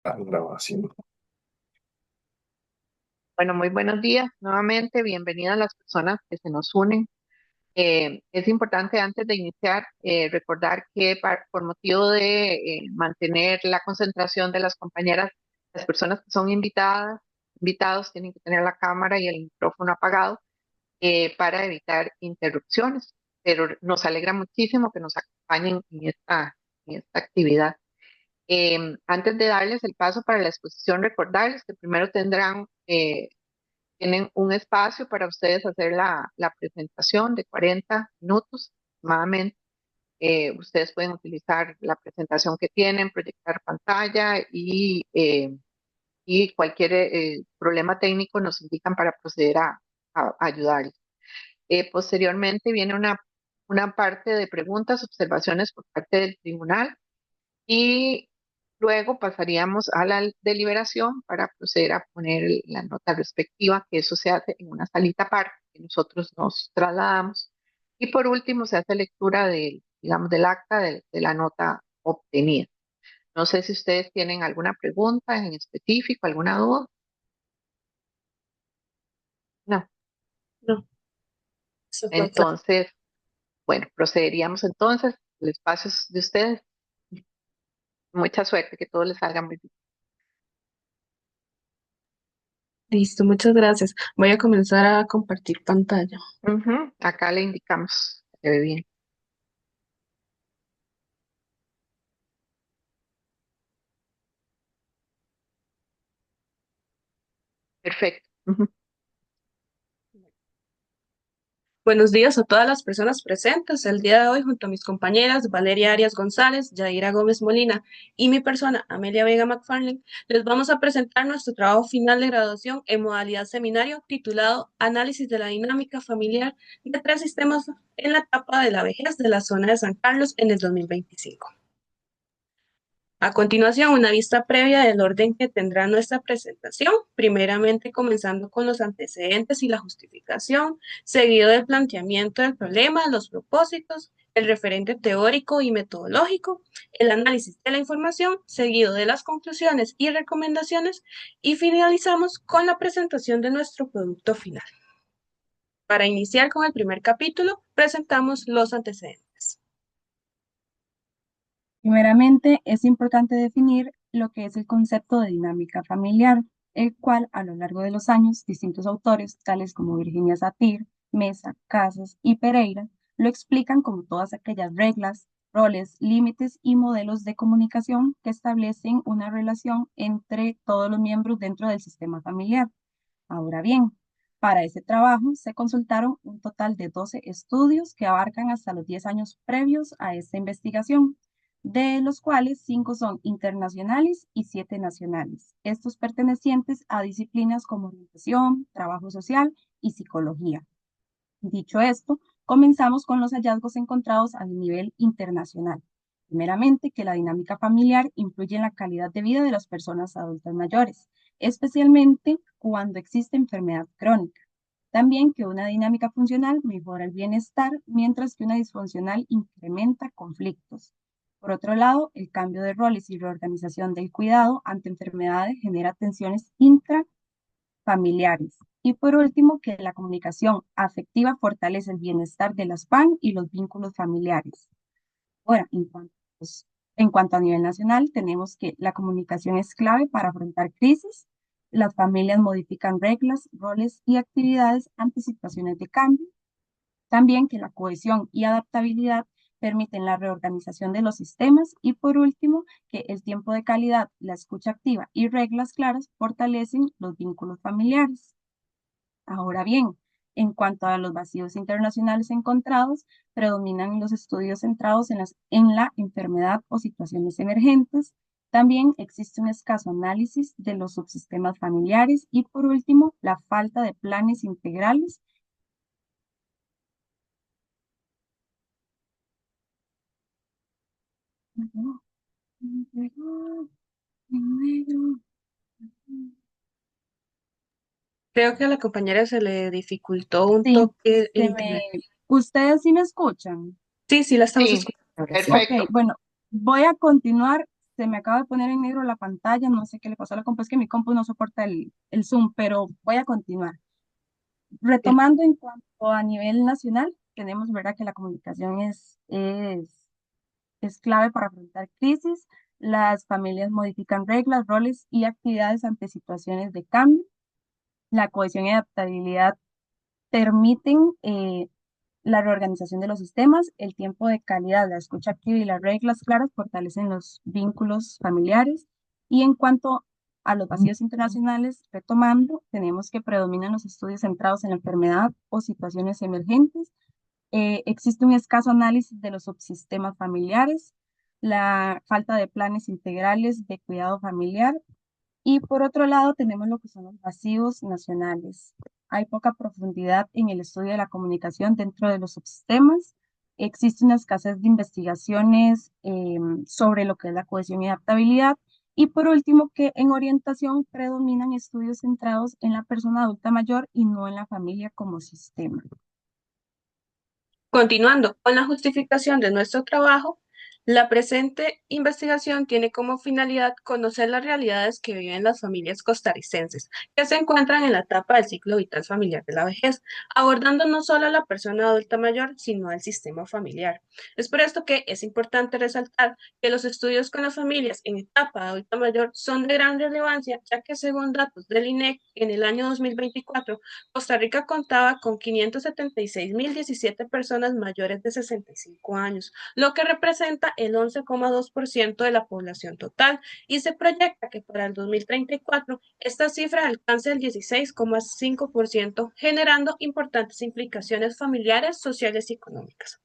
La grabación. Bueno, muy buenos días nuevamente. Bienvenidas las personas que se nos unen. Es importante antes de iniciar recordar que por motivo de mantener la concentración de las compañeras, las personas que son invitados tienen que tener la cámara y el micrófono apagado para evitar interrupciones. Pero nos alegra muchísimo que nos acompañen en esta actividad. Antes de darles el paso para la exposición, recordarles que primero tienen un espacio para ustedes hacer la presentación de 40 minutos aproximadamente. Ustedes pueden utilizar la presentación que tienen, proyectar pantalla y cualquier problema técnico nos indican para proceder a ayudarles. Posteriormente viene una parte de preguntas, observaciones por parte del tribunal y luego pasaríamos a la deliberación para proceder a poner la nota respectiva, que eso se hace en una salita aparte, que nosotros nos trasladamos. Y por último se hace lectura digamos, del acta de la nota obtenida. No sé si ustedes tienen alguna pregunta en específico, alguna duda. No. No, eso es lo claro. Entonces, bueno, procederíamos entonces. El espacio es de ustedes. Mucha suerte, que todo les salga muy bien. Listo, muchas gracias. Voy a comenzar a compartir pantalla. Ujú. Acá le indicamos, se ve bien. Perfecto. Ujú. Buenos días a todas las personas presentes el día de hoy junto a mis compañeras Valeria Arias González, Yaira Gómez Molina y mi persona Amelia Vega McFarlane. Les vamos a presentar nuestro trabajo final de graduación en modalidad seminario titulado Análisis de la dinámica familiar de tres sistemas en la etapa de la vejez de la zona de San Carlos en el 2025. A continuación, una vista previa del orden que tendrá nuestra presentación, primeramente comenzando con los antecedentes y la justificación, seguido del planteamiento del problema, los propósitos, el referente teórico y metodológico, el análisis de la información, seguido de las conclusiones y recomendaciones, y finalizamos con la presentación de nuestro producto final. Para iniciar con el primer capítulo, presentamos los antecedentes. Primeramente, es importante definir lo que es el concepto de dinámica familiar, el cual a lo largo de los años distintos autores, tales como Virginia Satir, Mesa, Casas y Pereira, lo explican como todas aquellas reglas, roles, límites y modelos de comunicación que establecen una relación entre todos los miembros dentro del sistema familiar. Ahora bien, para ese trabajo se consultaron un total de 12 estudios que abarcan hasta los 10 años previos a esta investigación, de los cuales 5 son internacionales y 7 nacionales, estos pertenecientes a disciplinas como orientación, trabajo social y psicología. Dicho esto, comenzamos con los hallazgos encontrados a nivel internacional. Primeramente, que la dinámica familiar influye en la calidad de vida de las personas adultas mayores, especialmente cuando existe enfermedad crónica. También que una dinámica funcional mejora el bienestar, mientras que una disfuncional incrementa conflictos. Por otro lado, el cambio de roles y reorganización del cuidado ante enfermedades genera tensiones familiares. Y por último, que la comunicación afectiva fortalece el bienestar de las PAN y los vínculos familiares. Ahora, en cuanto a nivel nacional, tenemos que la comunicación es clave para afrontar crisis. Las familias modifican reglas, roles y actividades ante situaciones de cambio. También que la cohesión y adaptabilidad permiten la reorganización de los sistemas y por último, que el tiempo de calidad, la escucha activa y reglas claras fortalecen los vínculos familiares. Ahora bien, en cuanto a los vacíos internacionales encontrados, predominan los estudios centrados en la enfermedad o situaciones emergentes. También existe un escaso análisis de los subsistemas familiares y por último, la falta de planes integrales. Creo que a la compañera se le dificultó un Sí, toque el se internet. ustedes sí me escuchan. Sí, sí, la estamos Sí, escuchando ahora sí. Ok, perfecto. bueno, voy a continuar. se me acaba de poner en negro la pantalla, no sé qué le pasó a la compu, es que mi compu no soporta el Zoom, pero voy a continuar. Retomando en cuanto a nivel nacional, tenemos, ¿verdad?, que la comunicación es clave para afrontar crisis. Las familias modifican reglas, roles y actividades ante situaciones de cambio. La cohesión y adaptabilidad permiten la reorganización de los sistemas, el tiempo de calidad, la escucha activa y las reglas claras fortalecen los vínculos familiares. Y en cuanto a los vacíos internacionales, retomando, tenemos que predominan los estudios centrados en la enfermedad o situaciones emergentes. Existe un escaso análisis de los subsistemas familiares, la falta de planes integrales de cuidado familiar y por otro lado tenemos lo que son los vacíos nacionales. Hay poca profundidad en el estudio de la comunicación dentro de los subsistemas. Existe una escasez de investigaciones sobre lo que es la cohesión y adaptabilidad. Y por último, que en orientación predominan estudios centrados en la persona adulta mayor y no en la familia como sistema. Continuando con la justificación de nuestro trabajo, la presente investigación tiene como finalidad conocer las realidades que viven las familias costarricenses que se encuentran en la etapa del ciclo vital familiar de la vejez, abordando no solo a la persona adulta mayor, sino al sistema familiar. Es por esto que es importante resaltar que los estudios con las familias en etapa adulta mayor son de gran relevancia, ya que según datos del INEC, en el año 2024, Costa Rica contaba con 576.017 personas mayores de 65 años, lo que representa el 11,2% de la población total, y se proyecta que para el 2034 esta cifra alcance el 16,5%, generando importantes implicaciones familiares, sociales y económicas.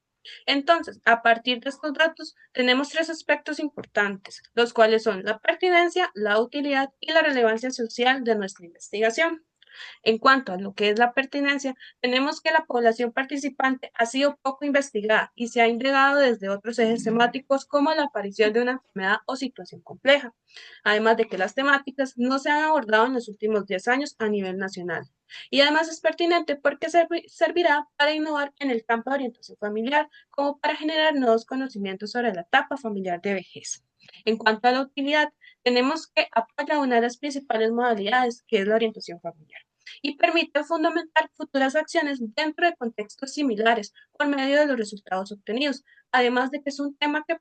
Entonces, a partir de estos datos, tenemos tres aspectos importantes, los cuales son la pertinencia, la utilidad y la relevancia social de nuestra investigación. En cuanto a lo que es la pertinencia, tenemos que la población participante ha sido poco investigada y se ha indagado desde otros ejes temáticos como la aparición de una enfermedad o situación compleja, además de que las temáticas no se han abordado en los últimos 10 años a nivel nacional. Y además es pertinente porque servirá para innovar en el campo de orientación familiar, como para generar nuevos conocimientos sobre la etapa familiar de vejez. En cuanto a la utilidad, tenemos que apoya una de las principales modalidades, que es la orientación familiar, y permite fundamentar futuras acciones dentro de contextos similares por medio de los resultados obtenidos, además de que es un tema que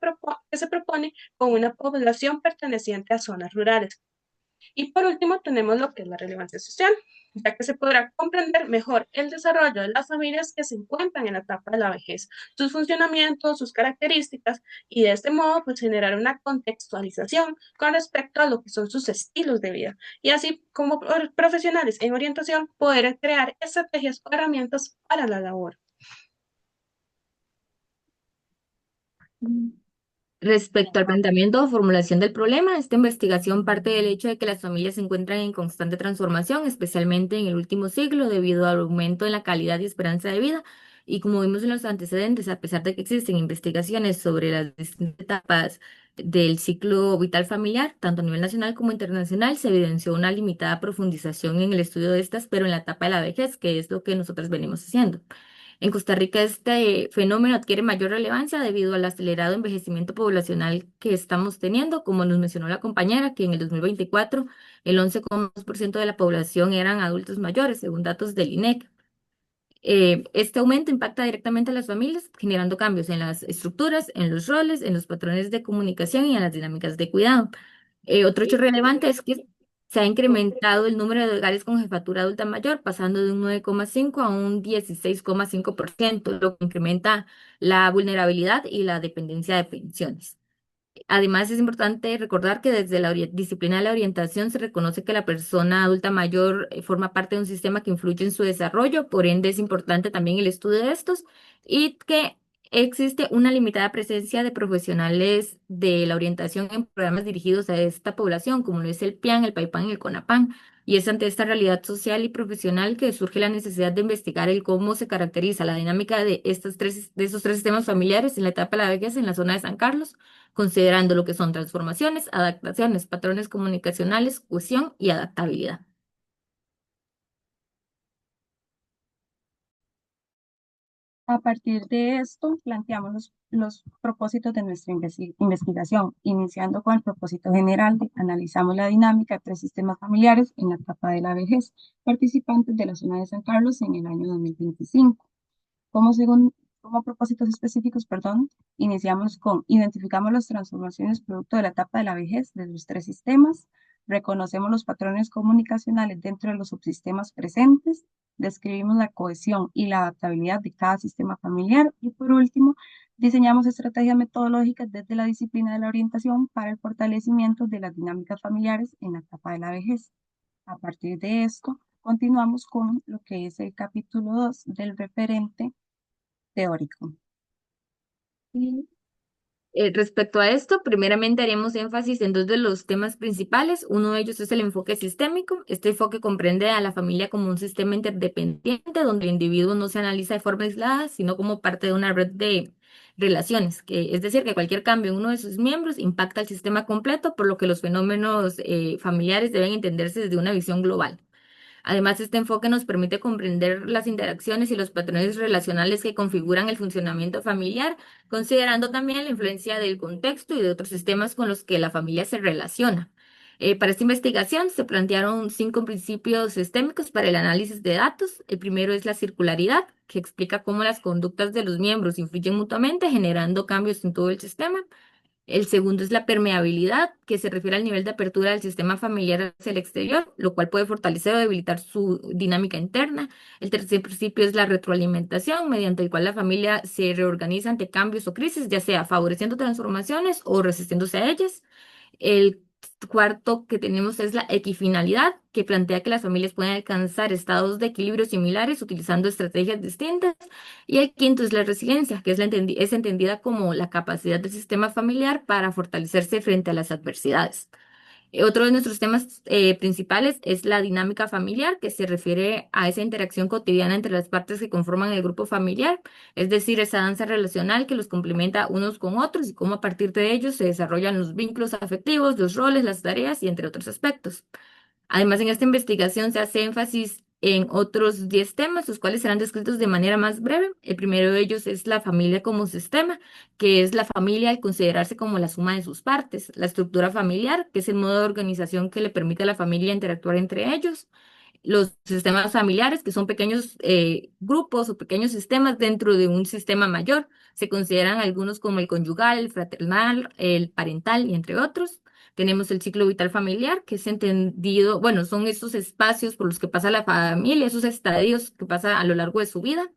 se propone con una población perteneciente a zonas rurales. Y por último, tenemos lo que es la relevancia social, ya que se podrá comprender mejor el desarrollo de las familias que se encuentran en la etapa de la vejez, sus funcionamientos, sus características, y de este modo, pues generar una contextualización con respecto a lo que son sus estilos de vida, y así como profesionales en orientación, poder crear estrategias o herramientas para la labor. Respecto al planteamiento o formulación del problema, esta investigación parte del hecho de que las familias se encuentran en constante transformación, especialmente en el último siglo, debido al aumento en la calidad y esperanza de vida. Y como vimos en los antecedentes, a pesar de que existen investigaciones sobre las distintas etapas del ciclo vital familiar, tanto a nivel nacional como internacional, se evidenció una limitada profundización en el estudio de estas, pero en la etapa de la vejez, que es lo que nosotros venimos haciendo. En Costa Rica este fenómeno adquiere mayor relevancia debido al acelerado envejecimiento poblacional que estamos teniendo, como nos mencionó la compañera, que en el 2024 el 11,2% de la población eran adultos mayores, según datos del INEC. Este aumento impacta directamente a las familias, generando cambios en las estructuras, en los roles, en los patrones de comunicación y en las dinámicas de cuidado. Otro hecho relevante es que se ha incrementado el número de hogares con jefatura adulta mayor, pasando de un 9,5 a un 16,5%, lo que incrementa la vulnerabilidad y la dependencia de pensiones. Además, es importante recordar que desde la disciplina de la orientación se reconoce que la persona adulta mayor forma parte de un sistema que influye en su desarrollo, por ende es importante también el estudio de estos y que existe una limitada presencia de profesionales de la orientación en programas dirigidos a esta población, como lo es el PIAN, el PAIPAN y el CONAPAN. Y es ante esta realidad social y profesional que surge la necesidad de investigar el cómo se caracteriza la dinámica de esos tres sistemas familiares en la etapa de la vejez en la zona de San Carlos, considerando lo que son transformaciones, adaptaciones, patrones comunicacionales, cohesión y adaptabilidad. A partir de esto, planteamos los propósitos de nuestra investigación, iniciando con el propósito general de analizamos la dinámica de tres sistemas familiares en la etapa de la vejez, participantes de la zona de San Carlos en el año 2025. Como propósitos específicos, perdón, iniciamos con identificamos las transformaciones producto de la etapa de la vejez de los tres sistemas, reconocemos los patrones comunicacionales dentro de los subsistemas presentes, describimos la cohesión y la adaptabilidad de cada sistema familiar y por último, diseñamos estrategias metodológicas desde la disciplina de la orientación para el fortalecimiento de las dinámicas familiares en la etapa de la vejez. A partir de esto, continuamos con lo que es el capítulo 2 del referente teórico. Y Respecto a esto, primeramente haremos énfasis en dos de los temas principales. Uno de ellos es el enfoque sistémico. Este enfoque comprende a la familia como un sistema interdependiente donde el individuo no se analiza de forma aislada, sino como parte de una red de relaciones, es decir, que cualquier cambio en uno de sus miembros impacta al sistema completo, por lo que los fenómenos familiares deben entenderse desde una visión global. Además, este enfoque nos permite comprender las interacciones y los patrones relacionales que configuran el funcionamiento familiar, considerando también la influencia del contexto y de otros sistemas con los que la familia se relaciona. Para esta investigación se plantearon 5 principios sistémicos para el análisis de datos. El primero es la circularidad, que explica cómo las conductas de los miembros influyen mutuamente, generando cambios en todo el sistema. El segundo es la permeabilidad, que se refiere al nivel de apertura del sistema familiar hacia el exterior, lo cual puede fortalecer o debilitar su dinámica interna. El tercer principio es la retroalimentación, mediante el cual la familia se reorganiza ante cambios o crisis, ya sea favoreciendo transformaciones o resistiéndose a ellas. El cuarto que tenemos es la equifinalidad, que plantea que las familias pueden alcanzar estados de equilibrio similares utilizando estrategias distintas. Y el quinto es la resiliencia, que es entendida como la capacidad del sistema familiar para fortalecerse frente a las adversidades. Otro de nuestros temas principales es la dinámica familiar, que se refiere a esa interacción cotidiana entre las partes que conforman el grupo familiar, es decir, esa danza relacional que los complementa unos con otros y cómo a partir de ellos se desarrollan los vínculos afectivos, los roles, las tareas y entre otros aspectos. Además, en esta investigación se hace énfasis en otros 10 temas, los cuales serán descritos de manera más breve. El primero de ellos es la familia como sistema, que es la familia al considerarse como la suma de sus partes. La estructura familiar, que es el modo de organización que le permite a la familia interactuar entre ellos. Los sistemas familiares, que son pequeños grupos o pequeños sistemas dentro de un sistema mayor. Se consideran algunos como el conyugal, el fraternal, el parental y entre otros. Tenemos el ciclo vital familiar, que es entendido, bueno, son estos espacios por los que pasa la familia, esos estadios que pasa a lo largo de su vida.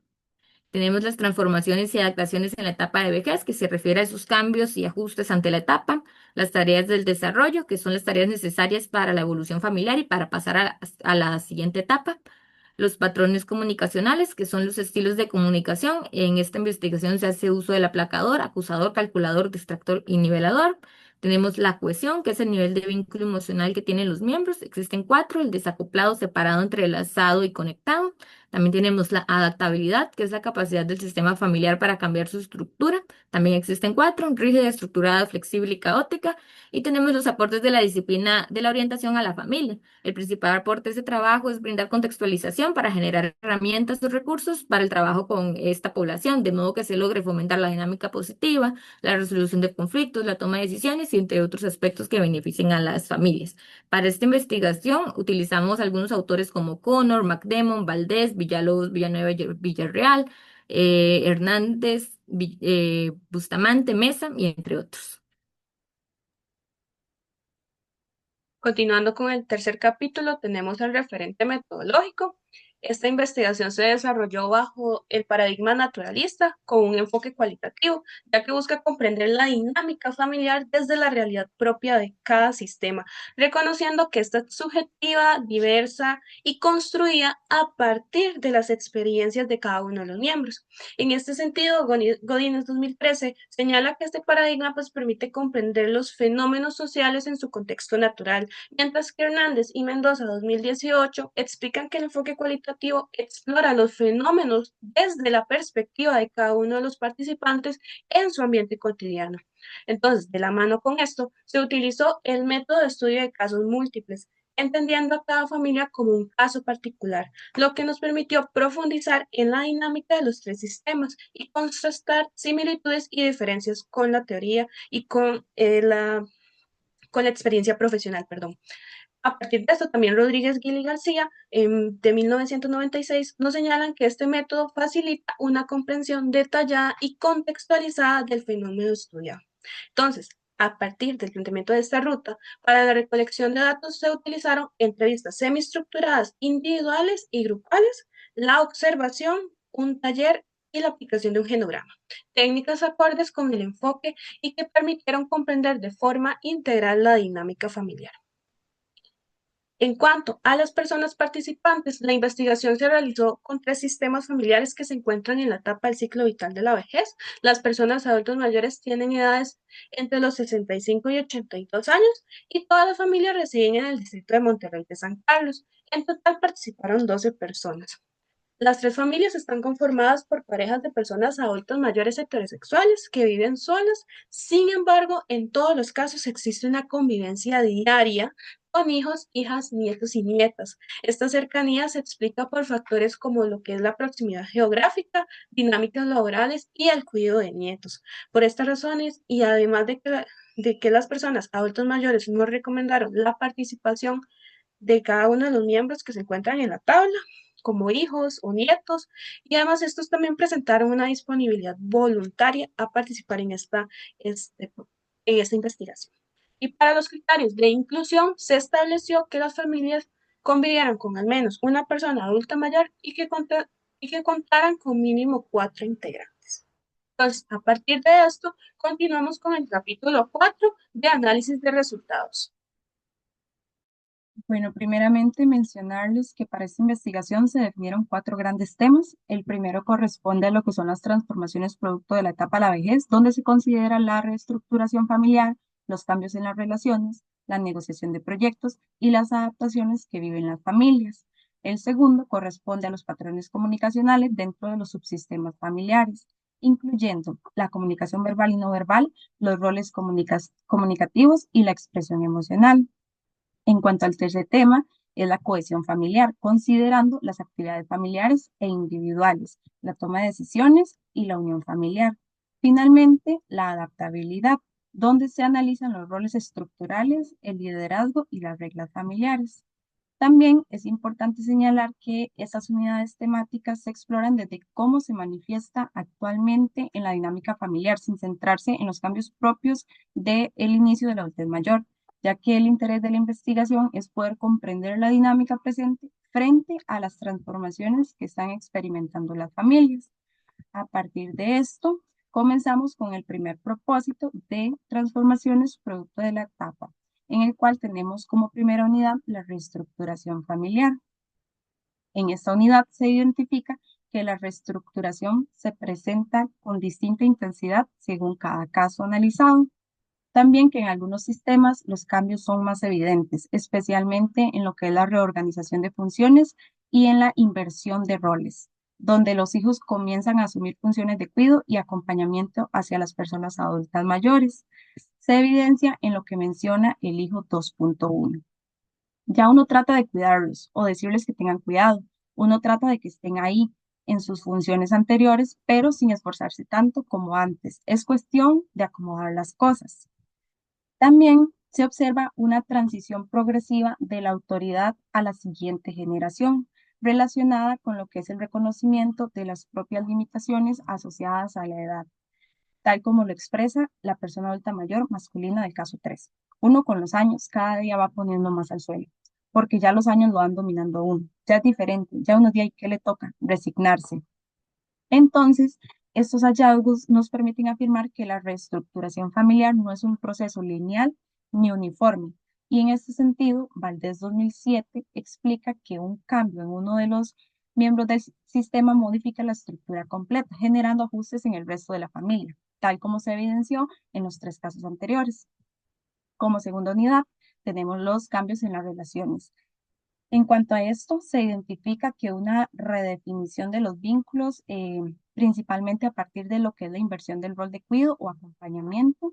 Tenemos las transformaciones y adaptaciones en la etapa de vejez, que se refiere a esos cambios y ajustes ante la etapa. Las tareas del desarrollo, que son las tareas necesarias para la evolución familiar y para pasar a la siguiente etapa. Los patrones comunicacionales, que son los estilos de comunicación. En esta investigación se hace uso del aplacador, acusador, calculador, distractor y nivelador. Tenemos la cohesión, que es el nivel de vínculo emocional que tienen los miembros. Existen 4, el desacoplado, separado, entrelazado y conectado. También tenemos la adaptabilidad, que es la capacidad del sistema familiar para cambiar su estructura. También existen 4, rígida, estructurada, flexible y caótica. Y tenemos los aportes de la disciplina de la orientación a la familia. El principal aporte de ese trabajo es brindar contextualización para generar herramientas o recursos para el trabajo con esta población, de modo que se logre fomentar la dinámica positiva, la resolución de conflictos, la toma de decisiones y entre otros aspectos que beneficien a las familias. Para esta investigación utilizamos algunos autores como Connor, McDermott, Valdés, Villalobos, Villanueva, Villarreal, Hernández, Bustamante, Mesa y entre otros. Continuando con el tercer capítulo, tenemos el referente metodológico. Esta investigación se desarrolló bajo el paradigma naturalista con un enfoque cualitativo, ya que busca comprender la dinámica familiar desde la realidad propia de cada sistema, reconociendo que esta es subjetiva, diversa y construida a partir de las experiencias de cada uno de los miembros. En este sentido, Godínez 2013 señala que este paradigma permite comprender los fenómenos sociales en su contexto natural, mientras que Hernández y Mendoza 2018 explican que el enfoque cualitativo explora los fenómenos desde la perspectiva de cada uno de los participantes en su ambiente cotidiano. Entonces, de la mano con esto, se utilizó el método de estudio de casos múltiples, entendiendo a cada familia como un caso particular, lo que nos permitió profundizar en la dinámica de los tres sistemas y contrastar similitudes y diferencias con la teoría y con la experiencia profesional, perdón. A partir de esto, también Rodríguez Gil y García, de 1996, nos señalan que este método facilita una comprensión detallada y contextualizada del fenómeno estudiado. Entonces, a partir del planteamiento de esta ruta, para la recolección de datos se utilizaron entrevistas semiestructuradas individuales y grupales, la observación, un taller y la aplicación de un genograma, técnicas acordes con el enfoque y que permitieron comprender de forma integral la dinámica familiar. En cuanto a las personas participantes, la investigación se realizó con tres sistemas familiares que se encuentran en la etapa del ciclo vital de la vejez. Las personas adultos mayores tienen edades entre los 65 y 82 años y todas las familias residen en el distrito de Monterrey de San Carlos. En total participaron 12 personas. Las tres familias están conformadas por parejas de personas adultas mayores heterosexuales que viven solas. Sin embargo, en todos los casos existe una convivencia diaria con hijos, hijas, nietos y nietas. Esta cercanía se explica por factores como lo que es la proximidad geográfica, dinámicas laborales y el cuidado de nietos. Por estas razones, y además de que las personas adultos mayores nos recomendaron la participación de cada uno de los miembros que se encuentran en la tabla, como hijos o nietos, y además estos también presentaron una disponibilidad voluntaria a participar en esta investigación. Y para los criterios de inclusión se estableció que las familias convivieran con al menos una persona adulta mayor y que contaran con mínimo 4 integrantes. Entonces, a partir de esto, continuamos con el capítulo 4 de análisis de resultados. Bueno, primeramente mencionarles que para esta investigación se definieron cuatro grandes temas. El primero corresponde a lo que son las transformaciones producto de la etapa de la vejez, donde se considera la reestructuración familiar, los cambios en las relaciones, la negociación de proyectos y las adaptaciones que viven las familias. El segundo corresponde a los patrones comunicacionales dentro de los subsistemas familiares, incluyendo la comunicación verbal y no verbal, los roles comunicativos y la expresión emocional. En cuanto al tercer tema, es la cohesión familiar, considerando las actividades familiares e individuales, la toma de decisiones y la unión familiar. Finalmente, la adaptabilidad, donde se analizan los roles estructurales, el liderazgo y las reglas familiares. También es importante señalar que estas unidades temáticas se exploran desde cómo se manifiesta actualmente en la dinámica familiar, sin centrarse en los cambios propios del inicio de la adultez mayor, ya que el interés de la investigación es poder comprender la dinámica presente frente a las transformaciones que están experimentando las familias. A partir de esto, comenzamos con el primer propósito de transformaciones producto de la etapa, en el cual tenemos como primera unidad la reestructuración familiar. En esta unidad se identifica que la reestructuración se presenta con distinta intensidad según cada caso analizado. También que en algunos sistemas los cambios son más evidentes, especialmente en lo que es la reorganización de funciones y en la inversión de roles, donde los hijos comienzan a asumir funciones de cuidado y acompañamiento hacia las personas adultas mayores. Se evidencia en lo que menciona el hijo 2.1. Ya uno trata de cuidarlos o decirles que tengan cuidado. Uno trata de que estén ahí en sus funciones anteriores, pero sin esforzarse tanto como antes. Es cuestión de acomodar las cosas. También se observa una transición progresiva de la autoridad a la siguiente generación, relacionada con lo que es el reconocimiento de las propias limitaciones asociadas a la edad, tal como lo expresa la persona adulta mayor masculina del caso 3. Uno con los años cada día va poniendo más al suelo, porque ya los años lo van dominando a uno. Ya es diferente, ya unos días que le toca resignarse. Entonces, estos hallazgos nos permiten afirmar que la reestructuración familiar no es un proceso lineal ni uniforme. Y en este sentido, Valdés 2007 explica que un cambio en uno de los miembros del sistema modifica la estructura completa, generando ajustes en el resto de la familia, tal como se evidenció en los tres casos anteriores. Como segunda unidad, tenemos los cambios en las relaciones. En cuanto a esto, se identifica que una redefinición de los vínculos, principalmente a partir de lo que es la inversión del rol de cuidado o acompañamiento,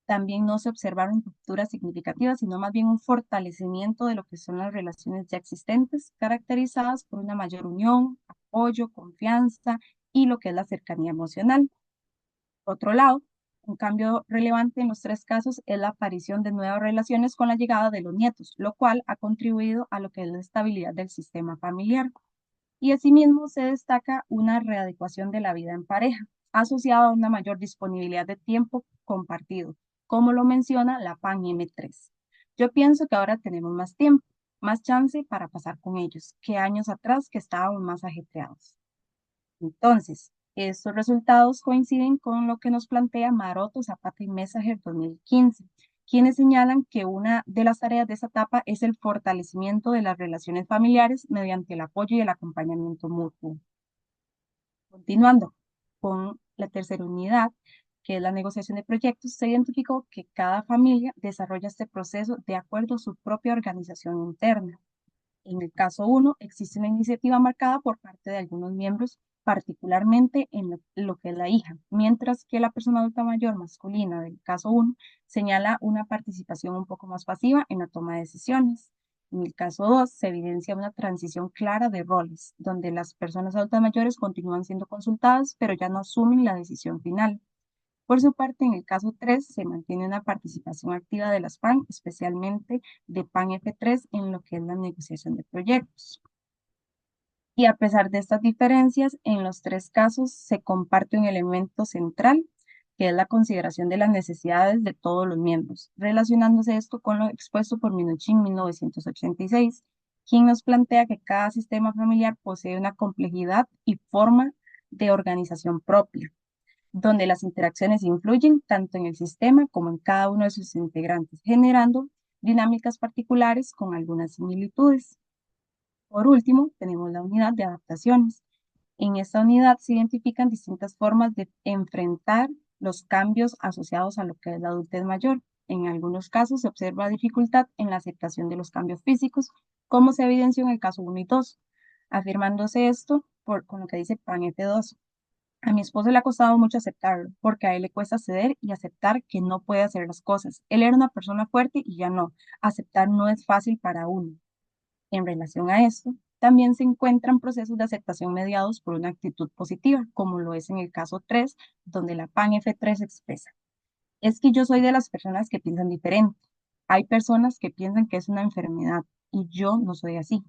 También no se observaron rupturas significativas, sino más bien un fortalecimiento de lo que son las relaciones ya existentes, caracterizadas por una mayor unión, apoyo, confianza y lo que es la cercanía emocional. Por otro lado, un cambio relevante en los tres casos es la aparición de nuevas relaciones con la llegada de los nietos, lo cual ha contribuido a lo que es la estabilidad del sistema familiar. Y asimismo se destaca una readecuación de la vida en pareja, asociada a una mayor disponibilidad de tiempo compartido, como lo menciona la PAN-M3. Yo pienso que ahora tenemos más tiempo, más chance para pasar con ellos, que años atrás que estábamos más ajetreados. Entonces, estos resultados coinciden con lo que nos plantea Maroto, Zapata y Messager 2015, quienes señalan que una de las tareas de esta etapa es el fortalecimiento de las relaciones familiares mediante el apoyo y el acompañamiento mutuo. Continuando con la tercera unidad, que es la negociación de proyectos, se identificó que cada familia desarrolla este proceso de acuerdo a su propia organización interna. En el caso 1, existe una iniciativa marcada por parte de algunos miembros, particularmente en lo que es la hija, mientras que la persona adulta mayor masculina del caso 1 señala una participación un poco más pasiva en la toma de decisiones. En el caso 2, se evidencia una transición clara de roles, donde las personas adultas mayores continúan siendo consultadas, pero ya no asumen la decisión final. Por su parte, en el caso 3, se mantiene una participación activa de las PAN, especialmente de PAN F3 en lo que es la negociación de proyectos. Y a pesar de estas diferencias, en los tres casos se comparte un elemento central, que es la consideración de las necesidades de todos los miembros, relacionándose esto con lo expuesto por Minuchin en 1986, quien nos plantea que cada sistema familiar posee una complejidad y forma de organización propia, donde las interacciones influyen tanto en el sistema como en cada uno de sus integrantes, generando dinámicas particulares con algunas similitudes. Por último, tenemos la unidad de adaptaciones. En esta unidad se identifican distintas formas de enfrentar los cambios asociados a lo que es la adultez mayor. En algunos casos se observa dificultad en la aceptación de los cambios físicos, como se evidenció en el caso 1 y 2, afirmándose esto con lo que dice PAN F2. A mi esposo le ha costado mucho aceptarlo, porque a él le cuesta ceder y aceptar que no puede hacer las cosas. Él era una persona fuerte y ya no. Aceptar no es fácil para uno. En relación a esto, también se encuentran procesos de aceptación mediados por una actitud positiva, como lo es en el caso 3, donde la PAN F3 expresa. Es que yo soy de las personas que piensan diferente. Hay personas que piensan que es una enfermedad y yo no soy así.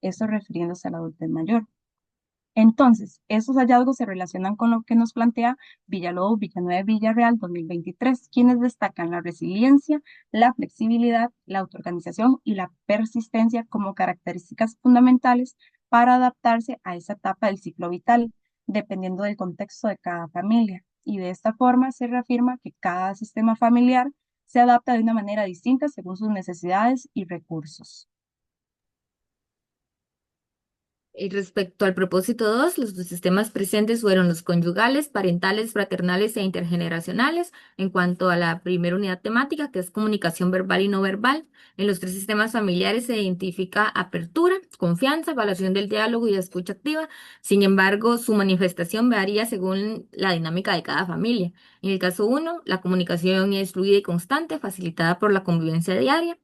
Esto refiriéndose a la adultez mayor. Entonces, estos hallazgos se relacionan con lo que nos plantea Villalobos, Villanueva y Villarreal 2023, quienes destacan la resiliencia, la flexibilidad, la autoorganización y la persistencia como características fundamentales para adaptarse a esa etapa del ciclo vital, dependiendo del contexto de cada familia. Y de esta forma se reafirma que cada sistema familiar se adapta de una manera distinta según sus necesidades y recursos. Y respecto al propósito 2, los dos sistemas presentes fueron los conyugales, parentales, fraternales e intergeneracionales. En cuanto a la primera unidad temática, que es comunicación verbal y no verbal, en los tres sistemas familiares se identifica apertura, confianza, evaluación del diálogo y escucha activa. Sin embargo, su manifestación varía según la dinámica de cada familia. En el caso 1, la comunicación es fluida y constante, facilitada por la convivencia diaria.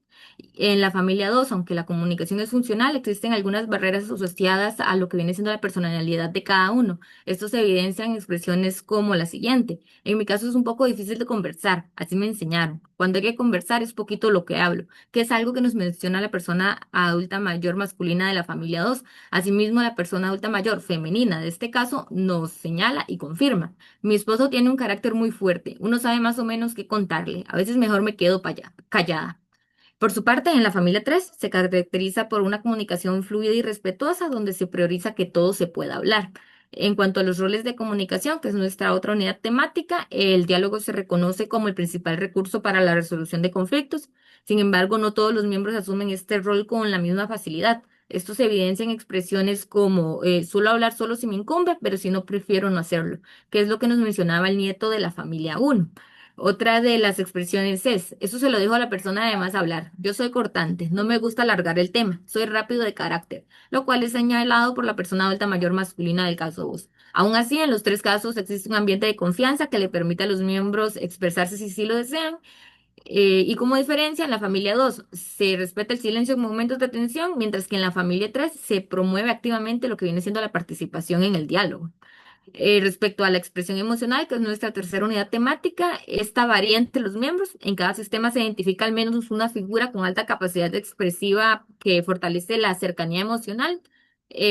En la familia 2, aunque la comunicación es funcional, existen algunas barreras asociadas a lo que viene siendo la personalidad de cada uno. Esto se evidencia en expresiones como la siguiente. En mi caso es un poco difícil de conversar, así me enseñaron. Cuando hay que conversar es poquito lo que hablo, que es algo que nos menciona la persona adulta mayor masculina de la familia 2. Asimismo, la persona adulta mayor femenina de este caso nos señala y confirma. Mi esposo tiene un carácter muy fuerte, uno sabe más o menos qué contarle, a veces mejor me quedo callada. Por su parte, en la familia 3 se caracteriza por una comunicación fluida y respetuosa donde se prioriza que todo se pueda hablar. En cuanto a los roles de comunicación, que es nuestra otra unidad temática, el diálogo se reconoce como el principal recurso para la resolución de conflictos. Sin embargo, no todos los miembros asumen este rol con la misma facilidad. Esto se evidencia en expresiones como suelo hablar solo si me incumbe, pero si no prefiero no hacerlo, que es lo que nos mencionaba el nieto de la familia 1. Otra de las expresiones es, eso se lo dejo a la persona además hablar. Yo soy cortante, no me gusta alargar el tema, soy rápido de carácter, lo cual es señalado por la persona adulta mayor masculina del caso 2. Aún así, en los tres casos existe un ambiente de confianza que le permite a los miembros expresarse si sí lo desean. Y como diferencia, en la familia 2 se respeta el silencio en momentos de tensión, mientras que en la familia 3 se promueve activamente lo que viene siendo la participación en el diálogo. Respecto a la expresión emocional, que es nuestra tercera unidad temática, esta varía entre los miembros. En cada sistema se identifica al menos una figura con alta capacidad expresiva que fortalece la cercanía emocional.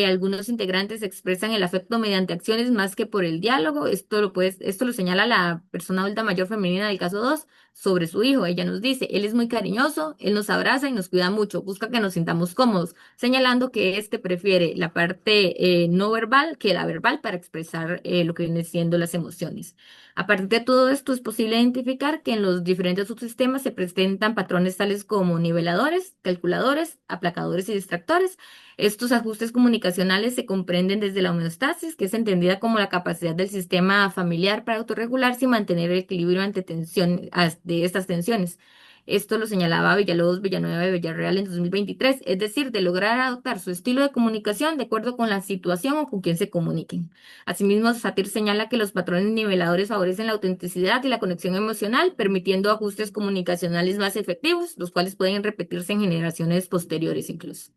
Algunos integrantes expresan el afecto mediante acciones más que por el diálogo. Esto lo señala la persona adulta mayor femenina del caso 2 sobre su hijo. Ella nos dice, él es muy cariñoso, él nos abraza y nos cuida mucho, busca que nos sintamos cómodos, señalando que este prefiere la parte no verbal que la verbal para expresar lo que viene siendo las emociones. A partir de todo esto es posible identificar que en los diferentes subsistemas se presentan patrones tales como niveladores, calculadores, aplacadores y distractores. Estos ajustes comunicacionales se comprenden desde la homeostasis, que es entendida como la capacidad del sistema familiar para autorregularse y mantener el equilibrio ante de estas tensiones. Esto lo señalaba Villalobos, Villanueva y Villarreal en 2023, es decir, de lograr adoptar su estilo de comunicación de acuerdo con la situación o con quien se comuniquen. Asimismo, Satir señala que los patrones niveladores favorecen la autenticidad y la conexión emocional, permitiendo ajustes comunicacionales más efectivos, los cuales pueden repetirse en generaciones posteriores incluso.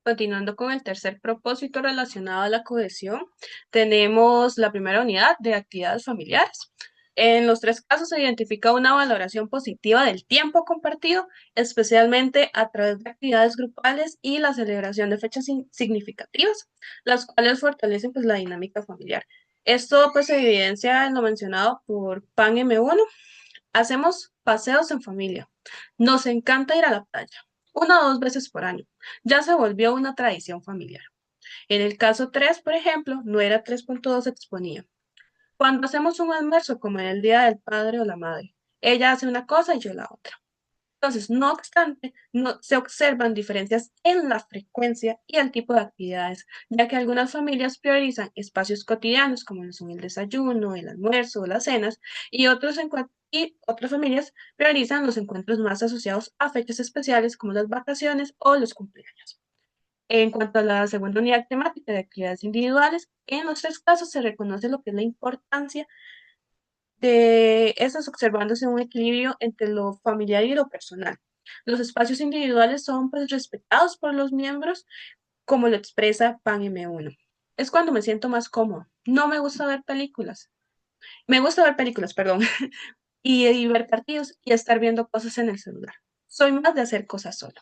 Continuando con el tercer propósito relacionado a la cohesión, tenemos la primera unidad de actividades familiares. En los tres casos se identifica una valoración positiva del tiempo compartido, especialmente a través de actividades grupales y la celebración de fechas significativas, las cuales fortalecen pues, la dinámica familiar. Esto pues se evidencia en lo mencionado por PAN M1. Hacemos paseos en familia. Nos encanta ir a la playa, 1 o 2 veces por año. Ya se volvió una tradición familiar. En el caso 3, por ejemplo, no era 3.2 exponía. Cuando hacemos un almuerzo, como en el Día del Padre o la Madre, ella hace una cosa y yo la otra. Entonces, no obstante, no, se observan diferencias en la frecuencia y el tipo de actividades, ya que algunas familias priorizan espacios cotidianos como lo son el desayuno, el almuerzo o las cenas, y otras familias priorizan los encuentros más asociados a fechas especiales como las vacaciones o los cumpleaños. En cuanto a la segunda unidad temática de actividades individuales, en los tres casos se reconoce lo que es la importancia de esas observándose un equilibrio entre lo familiar y lo personal. Los espacios individuales son pues respetados por los miembros, como lo expresa PAN M1. Es cuando me siento más cómodo. No me gusta ver películas. Me gusta ver películas, perdón, y ver partidos y estar viendo cosas en el celular. Soy más de hacer cosas solo.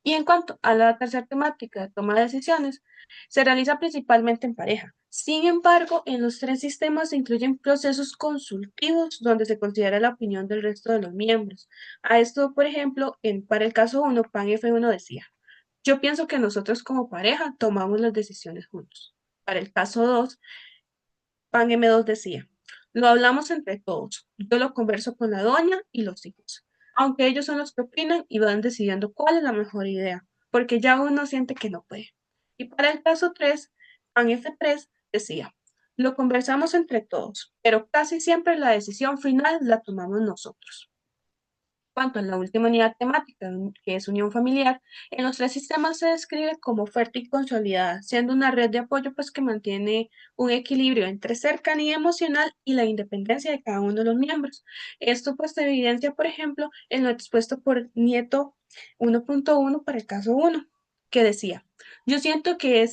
Y en cuanto a la tercera temática, toma de decisiones, se realiza principalmente en pareja. Sin embargo, en los tres sistemas se incluyen procesos consultivos donde se considera la opinión del resto de los miembros. A esto, por ejemplo, para el caso 1, PAN F1 decía, yo pienso que nosotros como pareja tomamos las decisiones juntos. Para el caso 2, PAN M2 decía, lo hablamos entre todos. Yo lo converso con la doña y los hijos, aunque ellos son los que opinan y van decidiendo cuál es la mejor idea, porque ya uno siente que no puede. Y para el caso 3, PAN F3 decía, lo conversamos entre todos, pero casi siempre la decisión final la tomamos nosotros. Cuanto a la última unidad temática, que es unión familiar, en los tres sistemas se describe como fuerte y consolidada, siendo una red de apoyo pues, que mantiene un equilibrio entre cercanía emocional y la independencia de cada uno de los miembros. Esto pues se evidencia, por ejemplo, en lo expuesto por Nieto 1.1 para el caso 1, que decía, yo siento que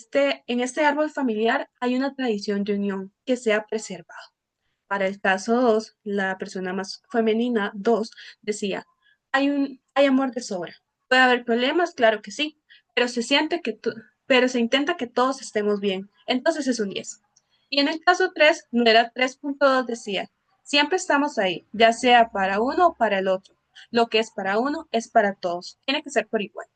en este árbol familiar hay una tradición de unión que se ha preservado. Para el caso 2, la persona más femenina 2 decía, hay amor de sobra. Puede haber problemas, claro que sí, pero pero se intenta que todos estemos bien. Entonces es un 10. Y en el caso 3, no era 3.2, decía, siempre estamos ahí, ya sea para uno o para el otro. Lo que es para uno es para todos. Tiene que ser por igual.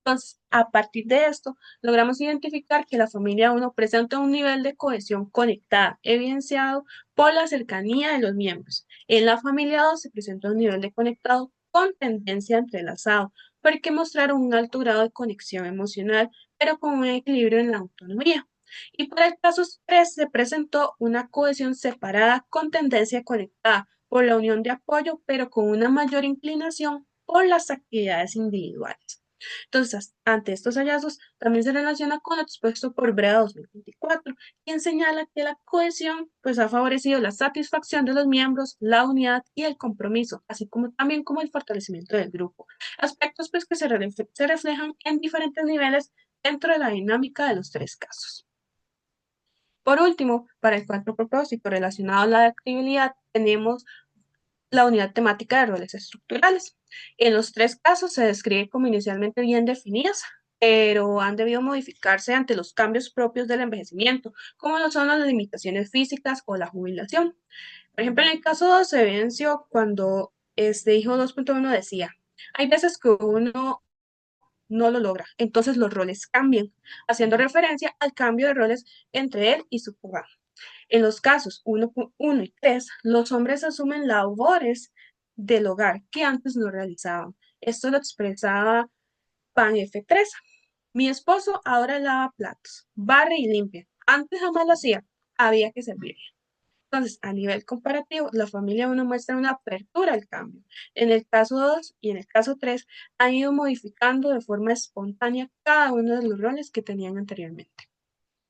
Entonces, a partir de esto, logramos identificar que la familia 1 presenta un nivel de cohesión conectada, evidenciado por la cercanía de los miembros. En la familia 2 se presenta un nivel de conectado con tendencia a entrelazado, porque mostraron un alto grado de conexión emocional, pero con un equilibrio en la autonomía. Y para el caso 3 se presentó una cohesión separada con tendencia conectada por la unión de apoyo, pero con una mayor inclinación por las actividades individuales. Entonces, ante estos hallazgos, también se relaciona con lo expuesto por Brea 2024, quien señala que la cohesión pues, ha favorecido la satisfacción de los miembros, la unidad y el compromiso, así como también como el fortalecimiento del grupo. Aspectos pues, que se reflejan en diferentes niveles dentro de la dinámica de los tres casos. Por último, para el cuarto propósito relacionado a la adaptabilidad, tenemos la unidad temática de roles estructurales. En los tres casos se describe como inicialmente bien definidas, pero han debido modificarse ante los cambios propios del envejecimiento, como lo son las limitaciones físicas o la jubilación. Por ejemplo, en el caso 2 se evidenció cuando este hijo 2.1 decía, hay veces que uno no lo logra, entonces los roles cambian, haciendo referencia al cambio de roles entre él y su papá. En los casos 1 y 3, los hombres asumen labores del hogar que antes no realizaban. Esto lo expresaba Pan F3. Mi esposo ahora lava platos, barre y limpia. Antes jamás lo hacía, había que servirle. Entonces, a nivel comparativo, la familia 1 muestra una apertura al cambio. En el caso 2 y en el caso 3, han ido modificando de forma espontánea cada uno de los roles que tenían anteriormente.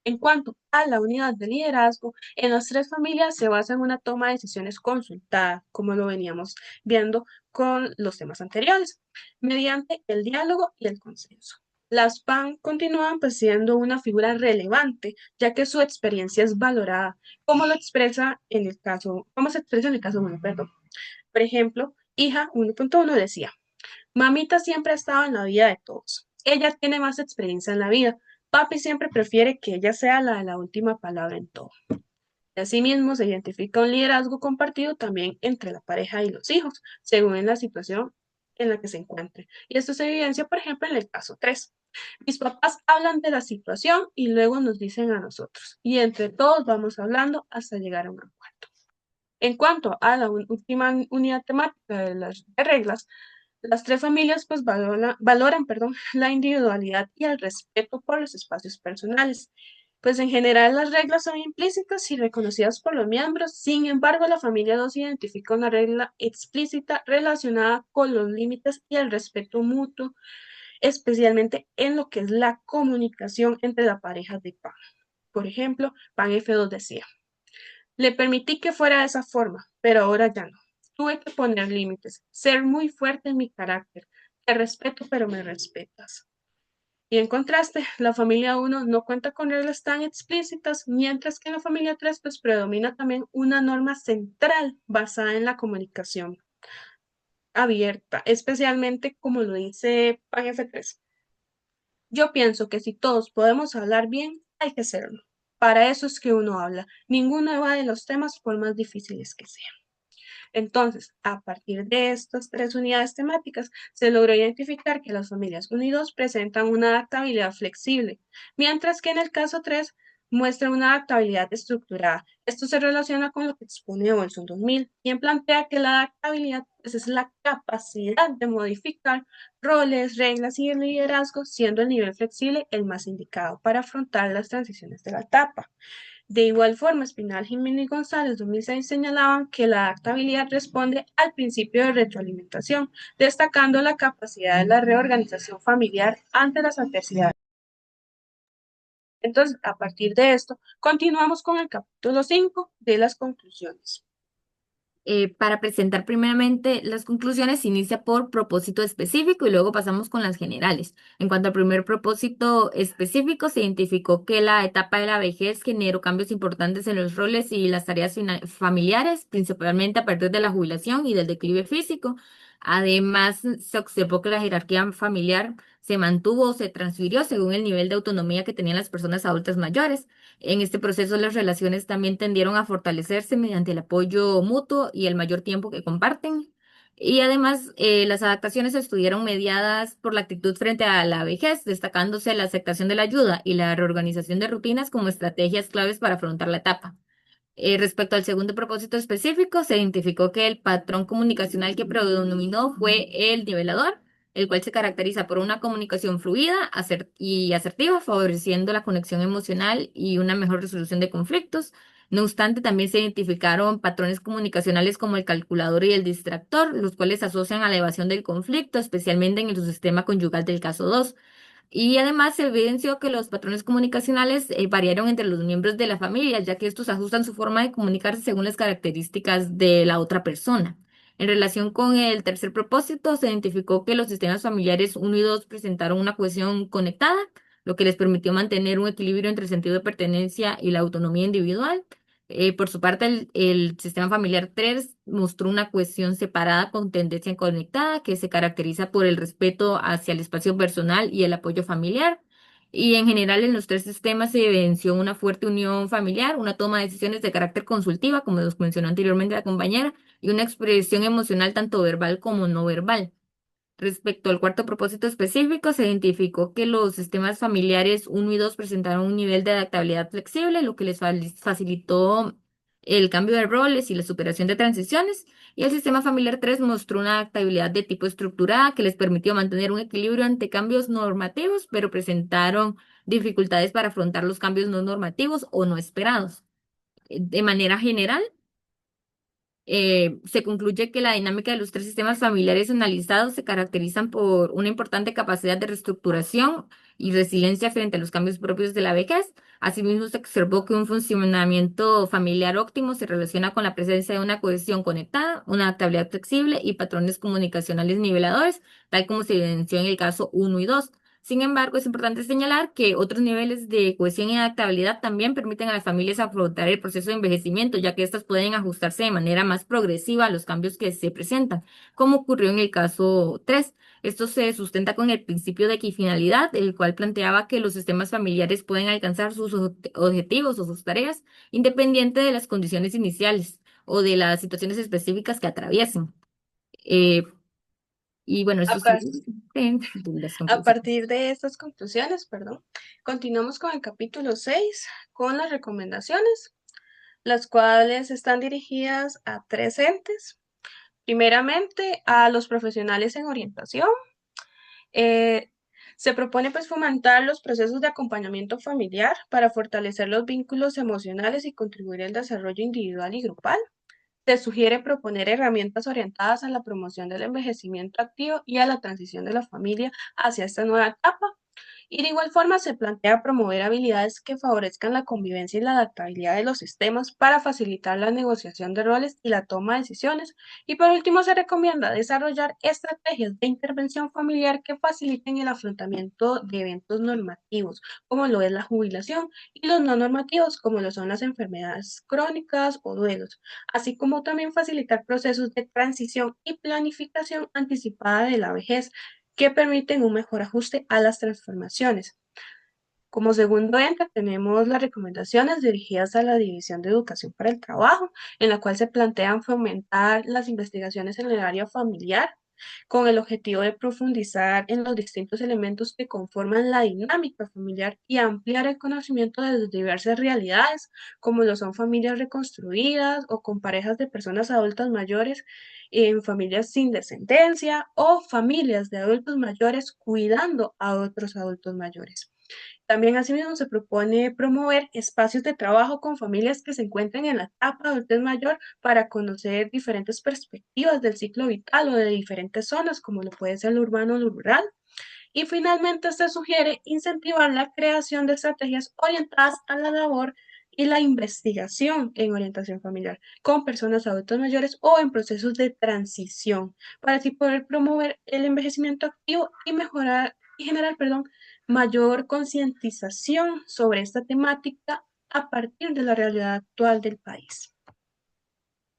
En cuanto a la unidad de liderazgo, en las tres familias se basa en una toma de decisiones consultada, como lo veníamos viendo con los temas anteriores, mediante el diálogo y el consenso. Las PAN continúan pues, siendo una figura relevante, ya que su experiencia es valorada, como lo expresa en el caso, como se expresa en el caso 1, perdón. Por ejemplo, hija 1.1 decía, mamita siempre ha estado en la vida de todos. Ella tiene más experiencia en la vida. Papi siempre prefiere que ella sea la de la última palabra en todo. Asimismo, se identifica un liderazgo compartido también entre la pareja y los hijos, según la situación en la que se encuentre. Y esto se evidencia, por ejemplo, en el caso 3. Mis papás hablan de la situación y luego nos dicen a nosotros. Y entre todos vamos hablando hasta llegar a un acuerdo. En cuanto a la última unidad temática de las reglas, las tres familias pues valoran, la individualidad y el respeto por los espacios personales. Pues en general las reglas son implícitas y reconocidas por los miembros, sin embargo la familia 2 identifica una regla explícita relacionada con los límites y el respeto mutuo, especialmente en lo que es la comunicación entre la pareja de PAN. Por ejemplo, PAN F2 decía, le permití que fuera de esa forma, pero ahora ya no. Tuve que poner límites, ser muy fuerte en mi carácter. Te respeto, pero me respetas. Y en contraste, la familia 1 no cuenta con reglas tan explícitas, mientras que en la familia 3 pues predomina también una norma central basada en la comunicación abierta, especialmente como lo dice PAN F3. Yo pienso que si todos podemos hablar bien, hay que hacerlo. Para eso es que uno habla. Ninguno evade los temas por más difíciles que sean. Entonces, a partir de estas tres unidades temáticas, se logró identificar que las familias 1 y 2 presentan una adaptabilidad flexible, mientras que en el caso 3 muestra una adaptabilidad estructurada. Esto se relaciona con lo que expone Olson 2000, quien plantea que la adaptabilidad pues, es la capacidad de modificar roles, reglas y el liderazgo, siendo el nivel flexible el más indicado para afrontar las transiciones de la etapa. De igual forma, Espinal, Jiménez y González 2006 señalaban que la adaptabilidad responde al principio de retroalimentación, destacando la capacidad de la reorganización familiar ante las adversidades. Entonces, a partir de esto, continuamos con el capítulo 5 de las conclusiones. Para presentar primeramente las conclusiones, se inicia por propósito específico y luego pasamos con las generales. En cuanto al primer propósito específico, se identificó que la etapa de la vejez generó cambios importantes en los roles y las tareas familiares, principalmente a partir de la jubilación y del declive físico. Además, se observó que la jerarquía familiar se mantuvo o se transfirió según el nivel de autonomía que tenían las personas adultas mayores. En este proceso, las relaciones también tendieron a fortalecerse mediante el apoyo mutuo y el mayor tiempo que comparten. Y además, las adaptaciones estuvieron mediadas por la actitud frente a la vejez, destacándose la aceptación de la ayuda y la reorganización de rutinas como estrategias claves para afrontar la etapa. Respecto al segundo propósito específico, se identificó que el patrón comunicacional que predominó fue el nivelador, el cual se caracteriza por una comunicación fluida y asertiva, favoreciendo la conexión emocional y una mejor resolución de conflictos. No obstante, también se identificaron patrones comunicacionales como el calculador y el distractor, los cuales se asocian a la evasión del conflicto, especialmente en el sistema conyugal del caso 2. Y además se evidenció que los patrones comunicacionales variaron entre los miembros de la familia, ya que estos ajustan su forma de comunicarse según las características de la otra persona. En relación con el tercer propósito, se identificó que los sistemas familiares uno y 2 presentaron una cohesión conectada, lo que les permitió mantener un equilibrio entre el sentido de pertenencia y la autonomía individual. Por su parte, el sistema familiar 3 mostró una cohesión separada con tendencia conectada que se caracteriza por el respeto hacia el espacio personal y el apoyo familiar. Y en general en los tres sistemas se evidenció una fuerte unión familiar, una toma de decisiones de carácter consultiva, como nos mencionó anteriormente la compañera, y una expresión emocional tanto verbal como no verbal. Respecto al cuarto propósito específico, se identificó que los sistemas familiares uno y 2 presentaron un nivel de adaptabilidad flexible, lo que les facilitó el cambio de roles y la superación de transiciones, y el sistema familiar 3 mostró una adaptabilidad de tipo estructurada que les permitió mantener un equilibrio ante cambios normativos, pero presentaron dificultades para afrontar los cambios no normativos o no esperados. De manera general, se concluye que la dinámica de los tres sistemas familiares analizados se caracterizan por una importante capacidad de reestructuración y resiliencia frente a los cambios propios de la vejez. Asimismo, se observó que un funcionamiento familiar óptimo se relaciona con la presencia de una cohesión conectada, una adaptabilidad flexible y patrones comunicacionales niveladores, tal como se evidenció en el caso uno y 2. Sin embargo, es importante señalar que otros niveles de cohesión y adaptabilidad también permiten a las familias afrontar el proceso de envejecimiento, ya que éstas pueden ajustarse de manera más progresiva a los cambios que se presentan, como ocurrió en el caso 3. Esto se sustenta con el principio de equifinalidad, el cual planteaba que los sistemas familiares pueden alcanzar sus objetivos o sus tareas independiente de las condiciones iniciales o de las situaciones específicas que atraviesen. Eh, y bueno, A, esto es par- de las a conclusiones. partir de estas conclusiones, perdón, continuamos con el capítulo 6 con las recomendaciones, las cuales están dirigidas a tres entes. Primeramente, a los profesionales en orientación. Eh, Se propone pues fomentar los procesos de acompañamiento familiar para fortalecer los vínculos emocionales y contribuir al desarrollo individual y grupal. Se sugiere proponer herramientas orientadas a la promoción del envejecimiento activo y a la transición de la familia hacia esta nueva etapa. Y de igual forma se plantea promover habilidades que favorezcan la convivencia y la adaptabilidad de los sistemas para facilitar la negociación de roles y la toma de decisiones. Y por último, se recomienda desarrollar estrategias de intervención familiar que faciliten el afrontamiento de eventos normativos, como lo es la jubilación, y los no normativos, como lo son las enfermedades crónicas o duelos, así como también facilitar procesos de transición y planificación anticipada de la vejez que permiten un mejor ajuste a las transformaciones. Como segundo ente tenemos las recomendaciones dirigidas a la División de Educación para el Trabajo, en la cual se plantean fomentar las investigaciones en el área familiar con el objetivo de profundizar en los distintos elementos que conforman la dinámica familiar y ampliar el conocimiento de las diversas realidades, como lo son familias reconstruidas o con parejas de personas adultas mayores en familias sin descendencia o familias de adultos mayores cuidando a otros adultos mayores. También asimismo se propone promover espacios de trabajo con familias que se encuentren en la etapa de adultez mayor para conocer diferentes perspectivas del ciclo vital o de diferentes zonas, como lo puede ser lo urbano o lo rural. Y finalmente se sugiere incentivar la creación de estrategias orientadas a la labor y la investigación en orientación familiar con personas adultas mayores o en procesos de transición para así poder promover el envejecimiento activo y mejorar y generar, perdón, mayor concientización sobre esta temática a partir de la realidad actual del país.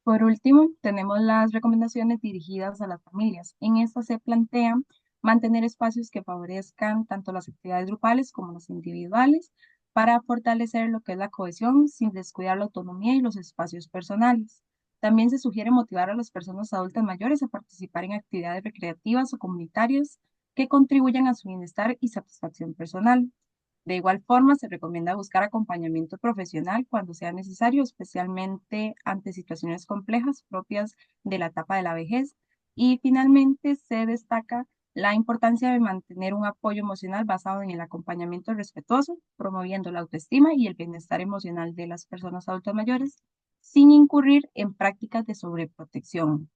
Por último, tenemos las recomendaciones dirigidas a las familias. En estas se plantea mantener espacios que favorezcan tanto las actividades grupales como las individuales para fortalecer lo que es la cohesión sin descuidar la autonomía y los espacios personales. También se sugiere motivar a las personas adultas mayores a participar en actividades recreativas o comunitarias que contribuyan a su bienestar y satisfacción personal. De igual forma, se recomienda buscar acompañamiento profesional cuando sea necesario, especialmente ante situaciones complejas propias de la etapa de la vejez. Y finalmente, se destaca La importancia de mantener un apoyo emocional basado en el acompañamiento respetuoso, promoviendo la autoestima y el bienestar emocional de las personas adultas mayores, sin incurrir en prácticas de sobreprotección.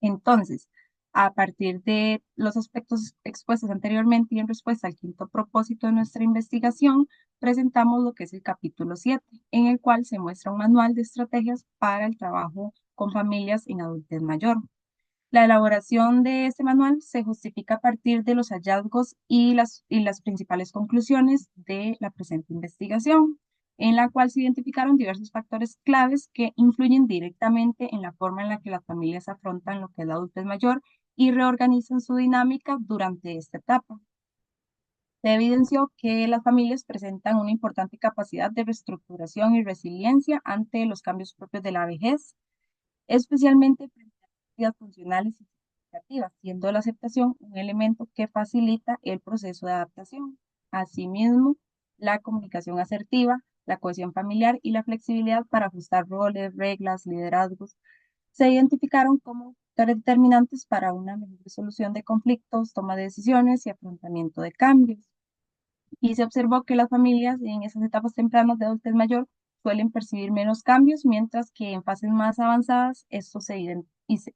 Entonces, a partir de los aspectos expuestos anteriormente y en respuesta al quinto propósito de nuestra investigación, presentamos lo que es el capítulo 7, en el cual se muestra un manual de estrategias para el trabajo con familias en adultez mayor. La elaboración de este manual se justifica a partir de los hallazgos y las principales conclusiones de la presente investigación, en la cual se identificaron diversos factores claves que influyen directamente en la forma en la que las familias afrontan lo que es la adultez mayor y reorganizan su dinámica durante esta etapa. Se evidenció que las familias presentan una importante capacidad de reestructuración y resiliencia ante los cambios propios de la vejez, especialmente frente a actividades funcionales y significativas, siendo la aceptación un elemento que facilita el proceso de adaptación. Asimismo, la comunicación asertiva, la cohesión familiar y la flexibilidad para ajustar roles, reglas, liderazgos se identificaron como factores determinantes para una mejor resolución de conflictos, toma de decisiones y afrontamiento de cambios. Y se observó que las familias en esas etapas tempranas de adultez mayor suelen percibir menos cambios, mientras que en fases más avanzadas estos se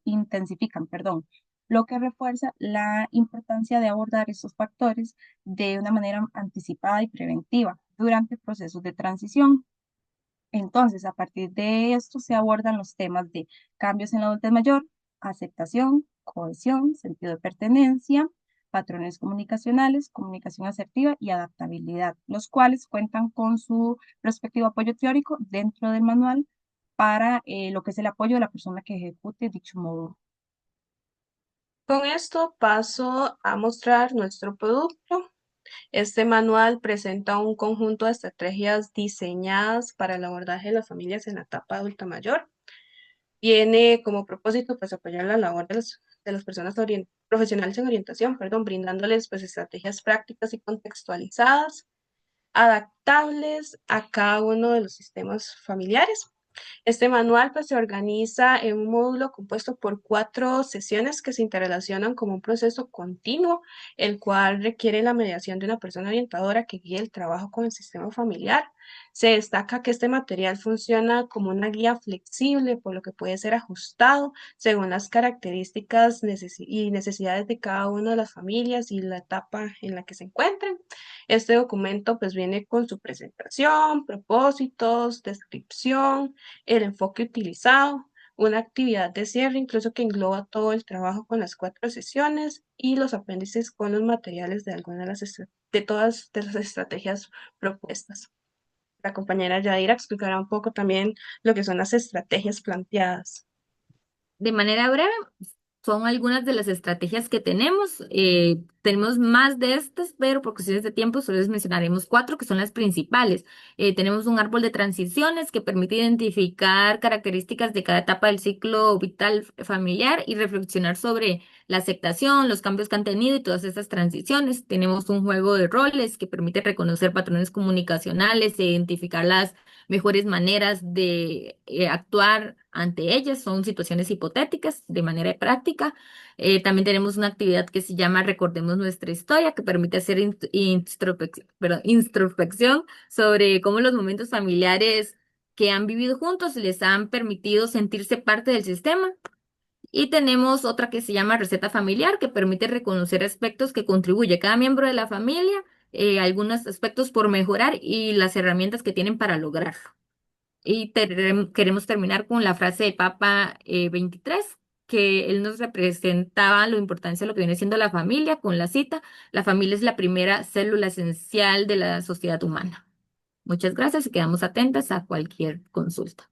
intensifican, perdón, lo que refuerza la importancia de abordar estos factores de una manera anticipada y preventiva durante procesos de transición. Entonces, a partir de esto se abordan los temas de cambios en la adultez mayor, aceptación, cohesión, sentido de pertenencia, patrones comunicacionales, comunicación asertiva y adaptabilidad, los cuales cuentan con su respectivo apoyo teórico dentro del manual para lo que es el apoyo de la persona que ejecute dicho módulo. Con esto paso a mostrar nuestro producto. Este manual presenta un conjunto de estrategias diseñadas para el abordaje de las familias en la etapa adulta mayor. Tiene como propósito pues apoyar la labor de las personas profesionales en orientación, perdón, brindándoles pues estrategias prácticas y contextualizadas, adaptables a cada uno de los sistemas familiares. Este manual pues, se organiza en un módulo compuesto por 4 sesiones que se interrelacionan como un proceso continuo, el cual requiere la mediación de una persona orientadora que guíe el trabajo con el sistema familiar. Se destaca que este material funciona como una guía flexible, por lo que puede ser ajustado según las características y necesidades de cada una de las familias y la etapa en la que se encuentren. Este documento pues viene con su presentación, propósitos, descripción, el enfoque utilizado, una actividad de cierre, incluso que engloba todo el trabajo con las 4 sesiones y los apéndices con los materiales de algunas de todas de las estrategias propuestas. La compañera Yadira explicará un poco también lo que son las estrategias planteadas. De manera breve, son algunas de las estrategias que tenemos. Tenemos más de estas, pero por cuestiones de tiempo solo les mencionaremos cuatro que son las principales. Tenemos un árbol de transiciones que permite identificar características de cada etapa del ciclo vital familiar y reflexionar sobre la aceptación, los cambios que han tenido y todas estas transiciones. Tenemos un juego de roles que permite reconocer patrones comunicacionales e identificar las mejores maneras de actuar ante ellas. Son situaciones hipotéticas de manera práctica. También tenemos una actividad que se llama Recordemos nuestra historia, que permite hacer introspección sobre cómo los momentos familiares que han vivido juntos les han permitido sentirse parte del sistema. Y tenemos otra que se llama receta familiar, que permite reconocer aspectos que contribuye cada miembro de la familia, algunos aspectos por mejorar y las herramientas que tienen para lograrlo. Y queremos terminar con la frase de Papa 23, que él nos representaba lo importancia de lo que viene siendo la familia, con la cita: la familia es la primera célula esencial de la sociedad humana. Muchas gracias y quedamos atentas a cualquier consulta.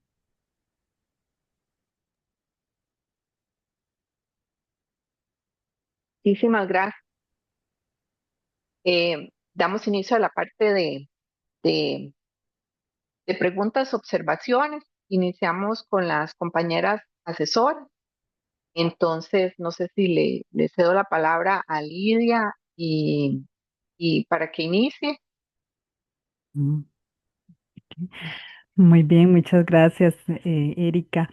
Muchísimas gracias. Damos inicio a la parte de, de preguntas, observaciones. Iniciamos con las compañeras asesoras. Entonces, no sé si le cedo la palabra a Lidia y para que inicie. Mm, Muy bien, muchas gracias, Erika.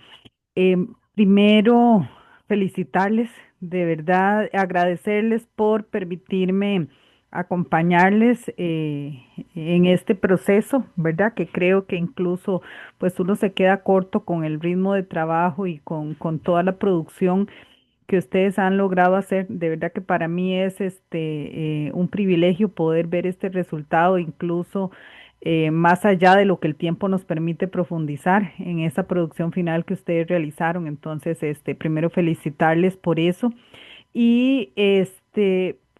Primero, felicitarles de verdad agradecerles por permitirme acompañarles en este proceso, ¿verdad? Que creo que incluso pues uno se queda corto con el ritmo de trabajo y con toda la producción que ustedes han logrado hacer. De verdad que para mí es un privilegio poder ver este resultado, incluso más allá de lo que el tiempo nos permite profundizar en esa producción final que ustedes realizaron. Entonces, primero felicitarles por eso. Y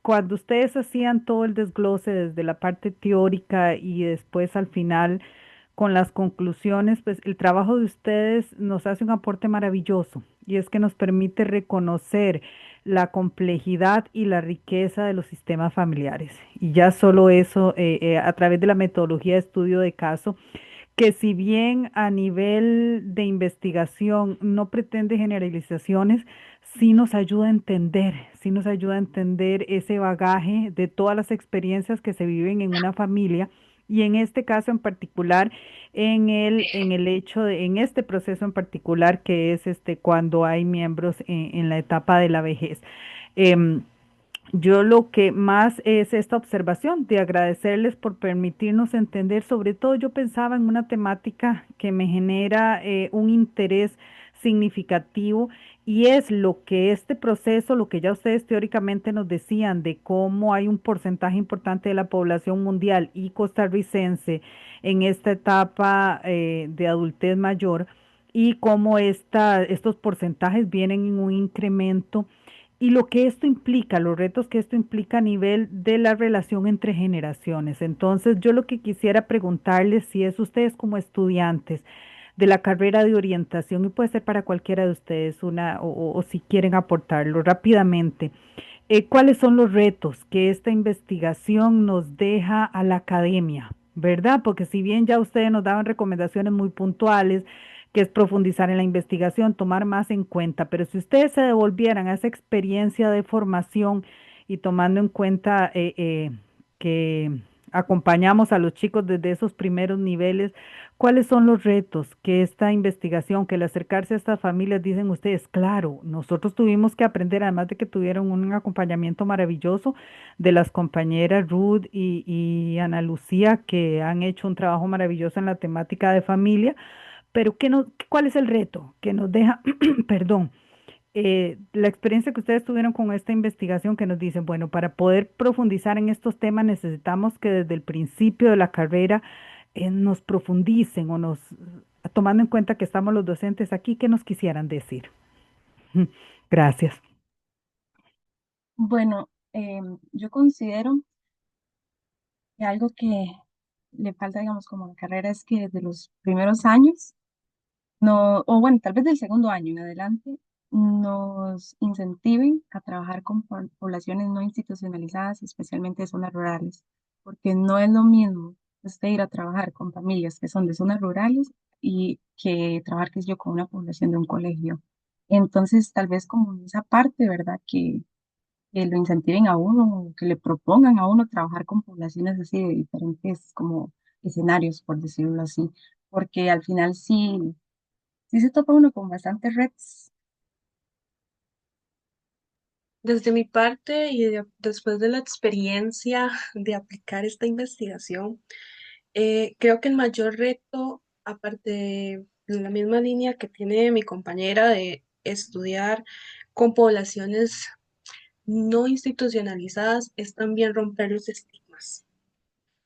cuando ustedes hacían todo el desglose desde la parte teórica y después al final con las conclusiones, pues el trabajo de ustedes nos hace un aporte maravilloso y es que nos permite reconocer la complejidad y la riqueza de los sistemas familiares. Y ya solo eso, a través de la metodología de estudio de caso, que si bien a nivel de investigación no pretende generalizaciones, sí nos ayuda a entender ese bagaje de todas las experiencias que se viven en una familia y en este caso en particular, en el hecho de, en este proceso en particular que es cuando hay miembros en la etapa de la vejez. Em, yo lo que más es esta observación de agradecerles por permitirnos entender, sobre todo yo pensaba en una temática que me genera un interés significativo y es lo que este proceso, lo que ya ustedes teóricamente nos decían de cómo hay un porcentaje importante de la población mundial y costarricense en esta etapa de adultez mayor y cómo estos porcentajes vienen en un incremento y lo que esto implica, los retos que esto implica a nivel de la relación entre generaciones. Entonces, yo lo que quisiera preguntarles si es ustedes como estudiantes de la carrera de orientación, y puede ser para cualquiera de ustedes, o si quieren aportarlo rápidamente, ¿cuáles son los retos que esta investigación nos deja a la academia? ¿Verdad? Porque si bien ya ustedes nos daban recomendaciones muy puntuales, que es profundizar en la investigación, tomar más en cuenta, pero si ustedes se devolvieran a esa experiencia de formación y tomando en cuenta que acompañamos a los chicos desde esos primeros niveles, ¿cuáles son los retos que esta investigación, que el acercarse a estas familias, dicen ustedes? Claro, nosotros tuvimos que aprender, además de que tuvieron un acompañamiento maravilloso de las compañeras Ruth y Ana Lucía, que han hecho un trabajo maravilloso en la temática de familia, pero ¿cuál es el reto que nos deja, perdón, la experiencia que ustedes tuvieron con esta investigación que nos dicen, bueno, para poder profundizar en estos temas necesitamos que desde el principio de la carrera nos profundicen tomando en cuenta que estamos los docentes aquí, ¿qué nos quisieran decir? Gracias. Bueno, yo considero que algo que le falta, digamos, como a la carrera es que desde los primeros años, no, o bueno, tal vez del segundo año en adelante, nos incentiven a trabajar con poblaciones no institucionalizadas, especialmente de zonas rurales, porque no es lo mismo usted ir a trabajar con familias que son de zonas rurales y que trabajar, qué sé yo, con una población de un colegio. Entonces, tal vez como esa parte, ¿verdad? Que lo incentiven a uno, que le propongan a uno trabajar con poblaciones así de diferentes como escenarios, por decirlo así, porque al final sí se topa uno con bastantes retos. Desde mi parte y después de la experiencia de aplicar esta investigación, creo que el mayor reto, aparte de la misma línea que tiene mi compañera de estudiar con poblaciones no institucionalizadas, es también romper los estigmas.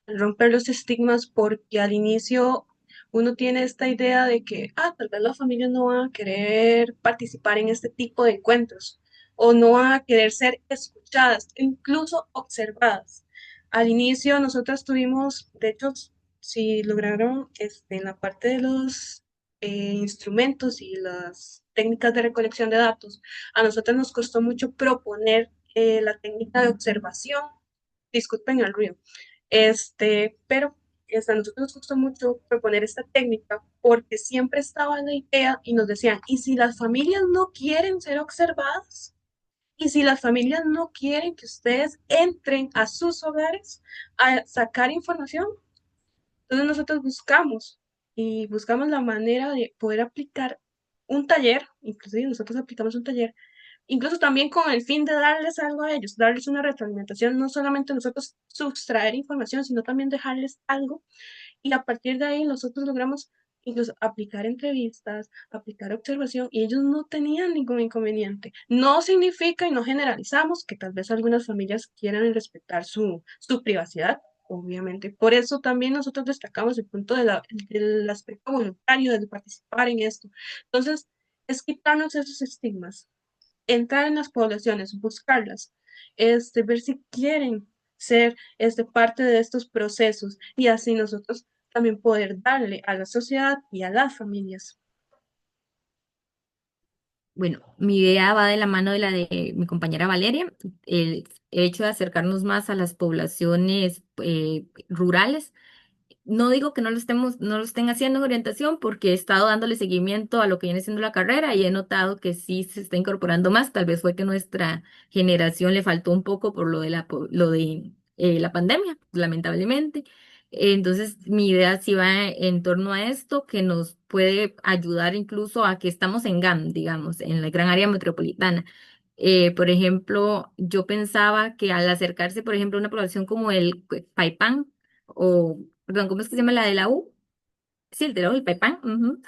Romper los estigmas porque al inicio uno tiene esta idea de que, tal vez las familias no van a querer participar en este tipo de encuentros o no van a querer ser escuchadas, incluso observadas. Al inicio nosotros tuvimos, de hecho, si lograron en la parte de los instrumentos y las técnicas de recolección de datos, a nosotros nos costó mucho proponer la técnica de observación. Disculpen el ruido. Pero a nosotros nos gustó mucho proponer esta técnica porque siempre estaba la idea y nos decían, ¿y si las familias no quieren ser observadas? ¿Y si las familias no quieren que ustedes entren a sus hogares a sacar información? Entonces nosotros buscamos la manera de poder aplicar un taller, inclusive nosotros aplicamos un taller incluso también con el fin de darles algo a ellos, darles una retroalimentación, no solamente nosotros sustraer información, sino también dejarles algo y a partir de ahí nosotros logramos incluso aplicar entrevistas, aplicar observación y ellos no tenían ningún inconveniente. No significa y no generalizamos que tal vez algunas familias quieran respetar su privacidad, obviamente. Por eso también nosotros destacamos el punto del aspecto voluntario, de participar en esto. Entonces, es quitarnos esos estigmas, entrar en las poblaciones, buscarlas, ver si quieren ser parte de estos procesos y así nosotros también poder darle a la sociedad y a las familias. Bueno, mi idea va de la mano de la de mi compañera Valeria, el hecho de acercarnos más a las poblaciones rurales. No digo que no lo estén haciendo en orientación porque he estado dándole seguimiento a lo que viene siendo la carrera y he notado que sí se está incorporando más. Tal vez fue que nuestra generación le faltó un poco por lo de la pandemia, lamentablemente. Entonces, mi idea sí va en torno a esto, que nos puede ayudar incluso a que estamos en GAM, digamos, en la gran área metropolitana. Por ejemplo, yo pensaba que al acercarse, por ejemplo, a una población como el Paipán, o perdón, ¿cómo es que se llama la de la U? Sí, el de la U, el Paipán. Ujú.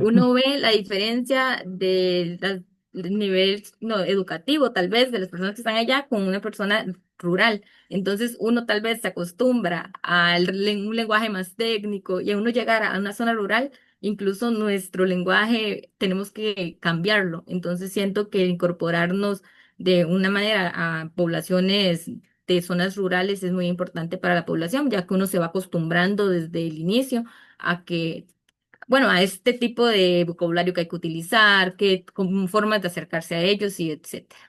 Uno ve la diferencia del nivel no, educativo, tal vez, de las personas que están allá con una persona rural. Entonces, uno tal vez se acostumbra un lenguaje más técnico y a uno llegar a una zona rural, incluso nuestro lenguaje tenemos que cambiarlo. Entonces, siento que incorporarnos de una manera a poblaciones de zonas rurales es muy importante para la población, ya que uno se va acostumbrando desde el inicio a que, bueno, a este tipo de vocabulario que hay que utilizar, como formas de acercarse a ellos y etcétera.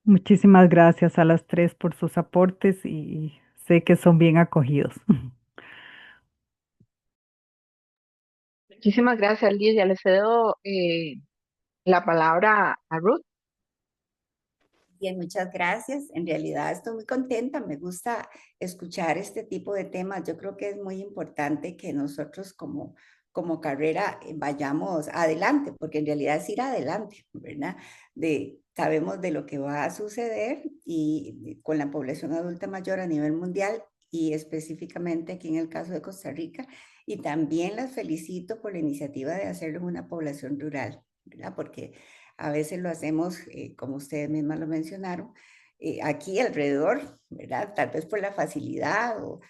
Muchísimas gracias a las tres por sus aportes y sé que son bien acogidos. Muchísimas gracias, Lidia. Le cedo la palabra a Ruth. Bien, muchas gracias. En realidad estoy muy contenta. Me gusta escuchar este tipo de temas. Yo creo que es muy importante que nosotros como carrera vayamos adelante, porque en realidad es ir adelante, ¿verdad? Sabemos de lo que va a suceder y con la población adulta mayor a nivel mundial y específicamente aquí en el caso de Costa Rica. Y también las felicito por la iniciativa de hacerlo en una población rural, ¿verdad? Porque a veces lo hacemos, como ustedes mismas lo mencionaron, aquí alrededor, ¿verdad? Tal vez por la facilidad o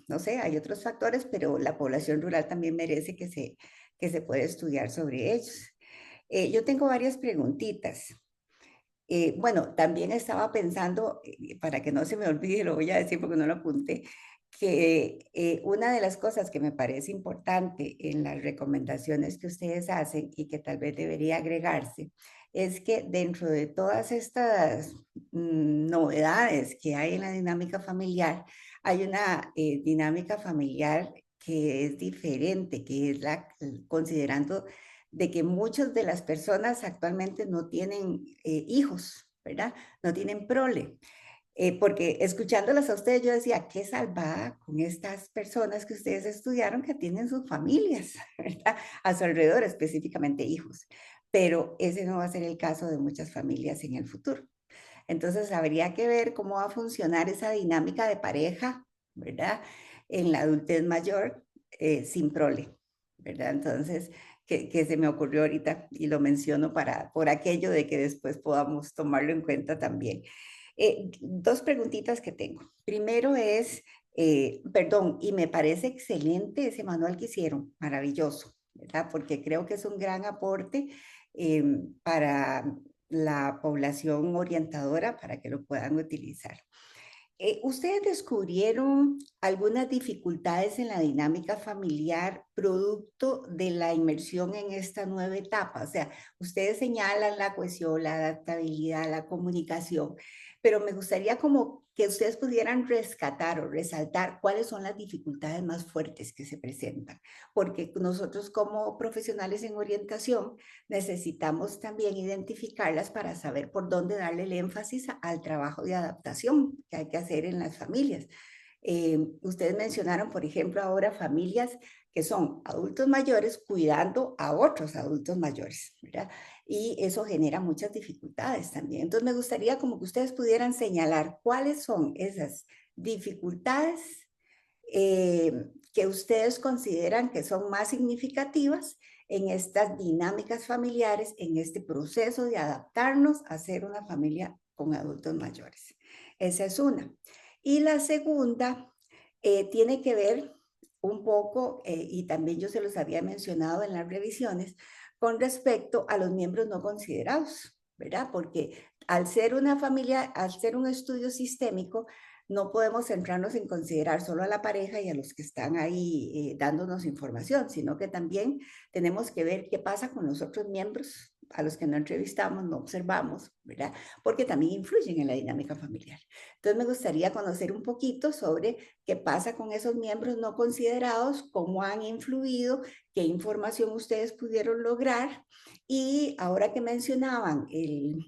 no sé, hay otros factores, pero la población rural también merece que se pueda estudiar sobre ellos. Yo tengo varias preguntitas. Bueno, también estaba pensando, para que no se me olvide, lo voy a decir porque no lo apunté, que una de las cosas que me parece importante en las recomendaciones que ustedes hacen y que tal vez debería agregarse, es que dentro de todas estas novedades que hay en la dinámica familiar, hay una dinámica familiar que es diferente, que es considerando de que muchas de las personas actualmente no tienen hijos, ¿verdad? No tienen prole. Porque escuchándolas a ustedes yo decía, qué salvada con estas personas que ustedes estudiaron que tienen sus familias, ¿verdad? A su alrededor, específicamente hijos. Pero ese no va a ser el caso de muchas familias en el futuro. Entonces habría que ver cómo va a funcionar esa dinámica de pareja, ¿verdad? En la adultez mayor, sin prole, ¿verdad? Entonces, que se me ocurrió ahorita y lo menciono por aquello de que después podamos tomarlo en cuenta también. Dos preguntitas que tengo. Primero es, perdón, y me parece excelente ese manual que hicieron, maravilloso, ¿verdad? Porque creo que es un gran aporte para la población orientadora para que lo puedan utilizar. ¿Ustedes descubrieron algunas dificultades en la dinámica familiar producto de la inmersión en esta nueva etapa? O sea, ustedes señalan la cohesión, la adaptabilidad, la comunicación, pero me gustaría como que ustedes pudieran rescatar o resaltar cuáles son las dificultades más fuertes que se presentan, porque nosotros como profesionales en orientación necesitamos también identificarlas para saber por dónde darle el énfasis al trabajo de adaptación que hay que hacer en las familias. Ustedes mencionaron, por ejemplo, ahora familias que son adultos mayores cuidando a otros adultos mayores, ¿verdad? Y eso genera muchas dificultades también. Entonces me gustaría como que ustedes pudieran señalar cuáles son esas dificultades que ustedes consideran que son más significativas en estas dinámicas familiares, en este proceso de adaptarnos a ser una familia con adultos mayores. Esa es una. Y la segunda tiene que ver un poco, y también yo se los había mencionado en las revisiones, con respecto a los miembros no considerados, ¿verdad? Porque al ser una familia, al ser un estudio sistémico, no podemos centrarnos en considerar solo a la pareja y a los que están ahí dándonos información, sino que también tenemos que ver qué pasa con los otros miembros a los que no entrevistamos, no observamos, ¿verdad? Porque también influyen en la dinámica familiar. Entonces me gustaría conocer un poquito sobre qué pasa con esos miembros no considerados, cómo han influido, qué información ustedes pudieron lograr. Y ahora que mencionaban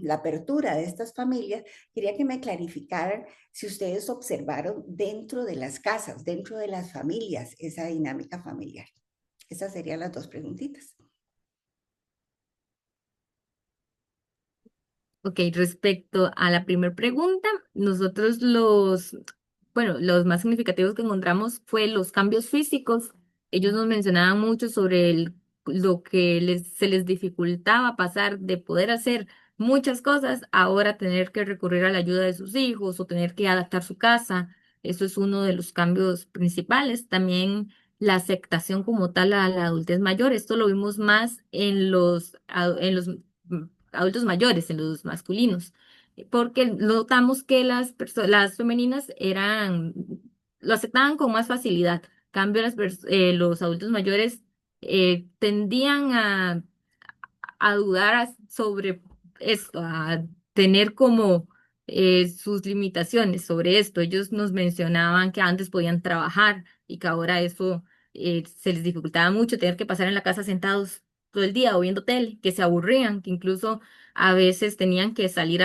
la apertura de estas familias, quería que me clarificaran si ustedes observaron dentro de las casas, dentro de las familias, esa dinámica familiar. Esas serían las dos preguntitas. Ok, respecto a la primera pregunta, nosotros bueno, los más significativos que encontramos fue los cambios físicos. Ellos nos mencionaban mucho sobre lo que se les dificultaba pasar de poder hacer muchas cosas, a ahora tener que recurrir a la ayuda de sus hijos o tener que adaptar su casa. Eso es uno de los cambios principales. También la aceptación como tal a la adultez mayor. Esto lo vimos más en los adultos mayores, en los masculinos, porque notamos que las femeninas lo aceptaban con más facilidad. En cambio, los adultos mayores tendían a dudar sobre esto, a tener como sus limitaciones sobre esto. Ellos nos mencionaban que antes podían trabajar y que ahora eso se les dificultaba mucho tener que pasar en la casa sentados todo el día o viendo tele, que se aburrían, que incluso a veces tenían que salir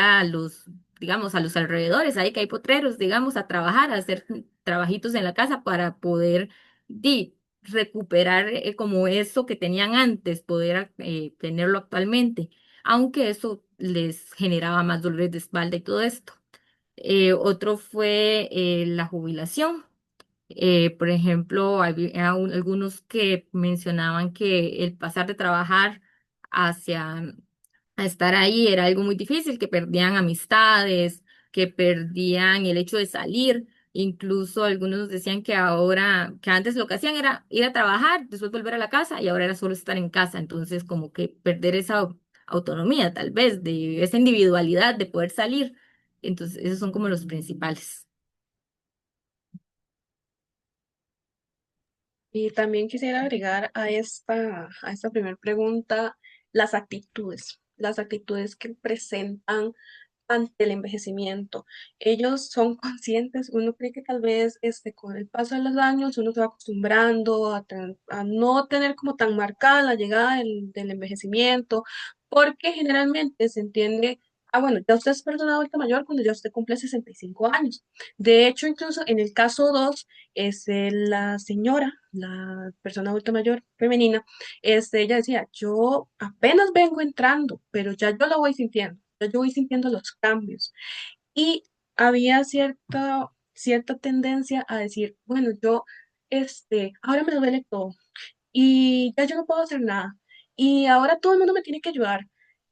digamos, a los alrededores, ahí que hay potreros, digamos, a trabajar, a hacer trabajitos en la casa para poder recuperar como eso que tenían antes, poder tenerlo actualmente, aunque eso les generaba más dolores de espalda y todo esto. Otro fue la jubilación. Por ejemplo, había algunos que mencionaban que el pasar de trabajar hacia a estar ahí era algo muy difícil, que perdían amistades, que perdían el hecho de salir. Incluso algunos nos decían que ahora, que antes lo que hacían era ir a trabajar, después volver a la casa y ahora era solo estar en casa. Entonces, como que perder esa autonomía, tal vez, de esa individualidad de poder salir. Entonces, esos son como los principales. Y también quisiera agregar a esta primera pregunta las actitudes que presentan ante el envejecimiento. Ellos son conscientes, uno cree que tal vez con el paso de los años uno se va acostumbrando a no tener como tan marcada la llegada del envejecimiento, porque generalmente se entiende, bueno, ya usted es persona adulta mayor cuando ya usted cumple 65 años. De hecho, incluso en el caso 2 la señora, la persona adulta mayor femenina, ella decía, yo apenas vengo entrando, pero ya yo lo voy sintiendo. Yo voy sintiendo los cambios y había cierta tendencia a decir, bueno, ahora me duele todo y ya yo no puedo hacer nada y ahora todo el mundo me tiene que ayudar.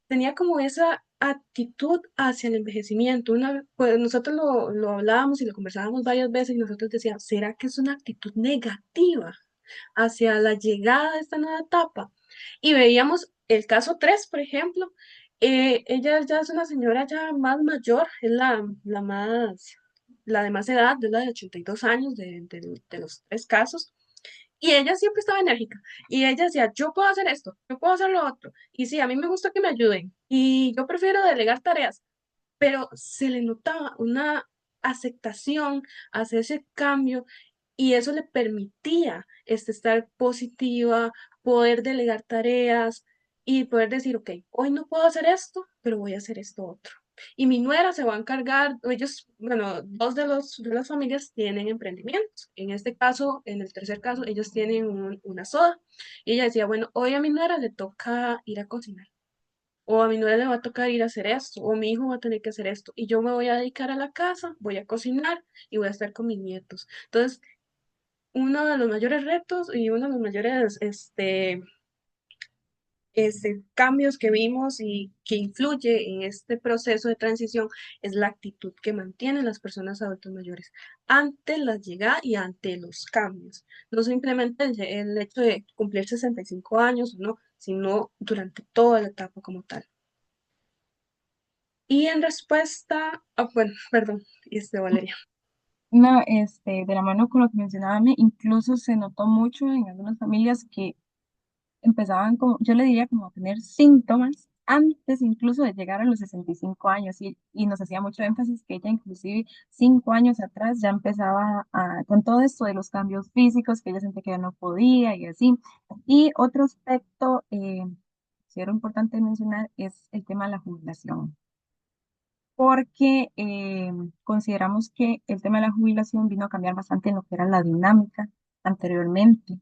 Tenía como esa actitud hacia el envejecimiento. Pues nosotros lo hablábamos y lo conversábamos varias veces y nosotros decíamos, ¿será que es una actitud negativa hacia la llegada de esta nueva etapa? Y veíamos el caso 3 por ejemplo. Ella ya es una señora ya más mayor, es la de más edad, es la de 82 años de los tres casos. Y ella siempre estaba enérgica. Y ella decía, yo puedo hacer esto, yo puedo hacer lo otro. Y sí, a mí me gusta que me ayuden. Y yo prefiero delegar tareas. Pero se le notaba una aceptación hacia ese cambio y eso le permitía estar positiva, poder delegar tareas y poder decir, ok, hoy no puedo hacer esto, pero voy a hacer esto otro. Y mi nuera se va a encargar, ellos, bueno, dos de las familias tienen emprendimientos. En este caso, en el tercer caso, ellos tienen una soda. Y ella decía, bueno, hoy a mi nuera le toca ir a cocinar. O a mi nuera le va a tocar ir a hacer esto, o mi hijo va a tener que hacer esto, y yo me voy a dedicar a la casa, voy a cocinar y voy a estar con mis nietos. Entonces, uno de los mayores retos y uno de los mayores cambios que vimos y que influye en este proceso de transición es la actitud que mantienen las personas adultas mayores ante la llegada y ante los cambios. No simplemente el hecho de cumplir 65 años o no, sino durante toda la etapa como tal. Y en respuesta, bueno, perdón, Valeria. No, de la mano con lo que mencionaba, incluso se notó mucho en algunas familias que empezaban como, yo le diría como a tener síntomas antes incluso de llegar a los 65 años y nos hacía mucho énfasis que ella inclusive 5 años atrás ya empezaba con todo esto de los cambios físicos, que ella sentía que ya no podía y así. Y otro aspecto que era importante mencionar es el tema de la jubilación, porque consideramos que el tema de la jubilación vino a cambiar bastante en lo que era la dinámica anteriormente,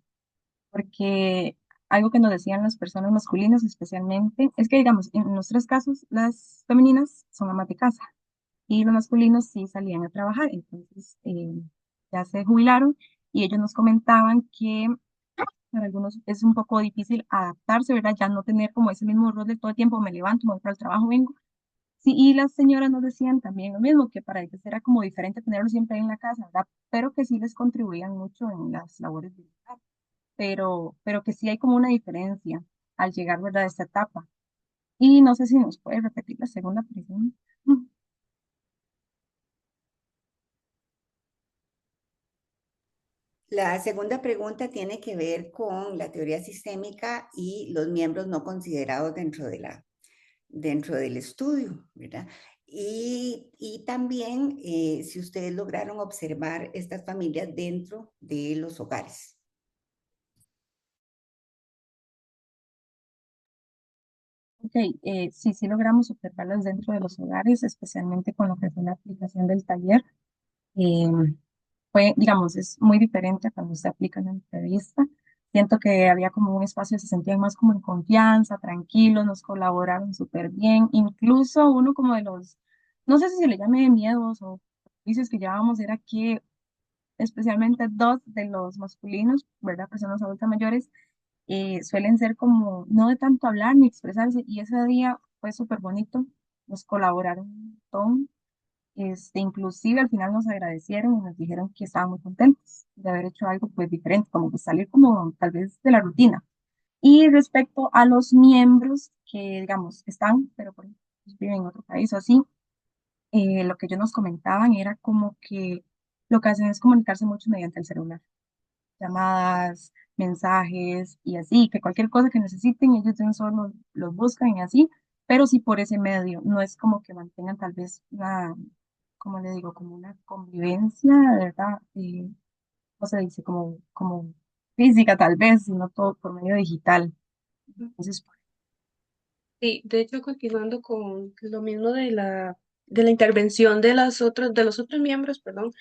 porque algo que nos decían las personas masculinas especialmente es que, digamos, en los tres casos, las femeninas son amas de casa y los masculinos sí salían a trabajar, entonces ya se jubilaron y ellos nos comentaban que para algunos es un poco difícil adaptarse, ¿verdad? Ya no tener como ese mismo rol de todo el tiempo, me levanto, me voy para el trabajo, vengo. Sí, y las señoras nos decían también lo mismo, que para ellas era como diferente tenerlo siempre ahí en la casa, ¿verdad? Pero que sí les contribuían mucho en las labores del hogar, pero que sí hay como una diferencia al llegar, ¿verdad?, a esta etapa. Y no sé si nos puede repetir la segunda pregunta. La segunda pregunta tiene que ver con la teoría sistémica y los miembros no considerados dentro del estudio, ¿verdad? Y también si ustedes lograron observar estas familias dentro de los hogares. Ok, sí, sí logramos observarlas dentro de los hogares, especialmente con lo que fue la aplicación del taller. Eh, fue, digamos, es muy diferente a cuando se aplica en la entrevista. Siento que había como un espacio, se sentían más como en confianza, tranquilos, nos colaboraron súper bien. Incluso uno como de los, no sé si se le llame miedos o juicios que llevábamos, era que especialmente dos de los masculinos, ¿verdad? Personas adultas mayores, suelen ser como no de tanto hablar ni expresarse. Y ese día fue súper bonito, nos colaboraron un montón. Inclusive al final nos agradecieron y nos dijeron que estaban muy contentos de haber hecho algo pues diferente, como que salir como tal vez de la rutina. Y respecto a los miembros que, digamos, están, pero por ejemplo, viven en otro país o así, lo que ellos nos comentaban era como que lo que hacen es comunicarse mucho mediante el celular, llamadas, mensajes y así, que cualquier cosa que necesiten, ellos de un solo los buscan y así, pero sí por ese medio, no es como que mantengan tal vez una, como le digo, como una convivencia, de ¿verdad? ¿Cómo se dice? Como física tal vez, sino todo por medio digital. Entonces, Sí, de hecho, continuando con lo mismo de la intervención de los otros miembros, perdón,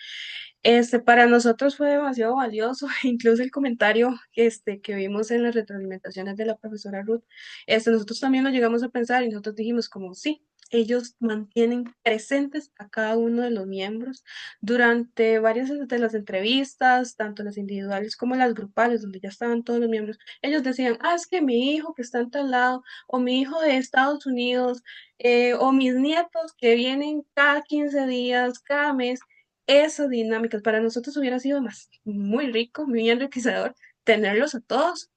para nosotros fue demasiado valioso, incluso el comentario que vimos en las retroalimentaciones de la profesora Ruth, nosotros también lo llegamos a pensar y nosotros dijimos como sí, ellos mantienen presentes a cada uno de los miembros durante varias de las entrevistas, tanto las individuales como las grupales, donde ya estaban todos los miembros. Ellos decían, ah, es que mi hijo que está en tal lado, o mi hijo de Estados Unidos, o mis nietos que vienen cada 15 días, cada mes. Esas dinámicas para nosotros hubiera sido más, muy rico, muy enriquecedor tenerlos a todos,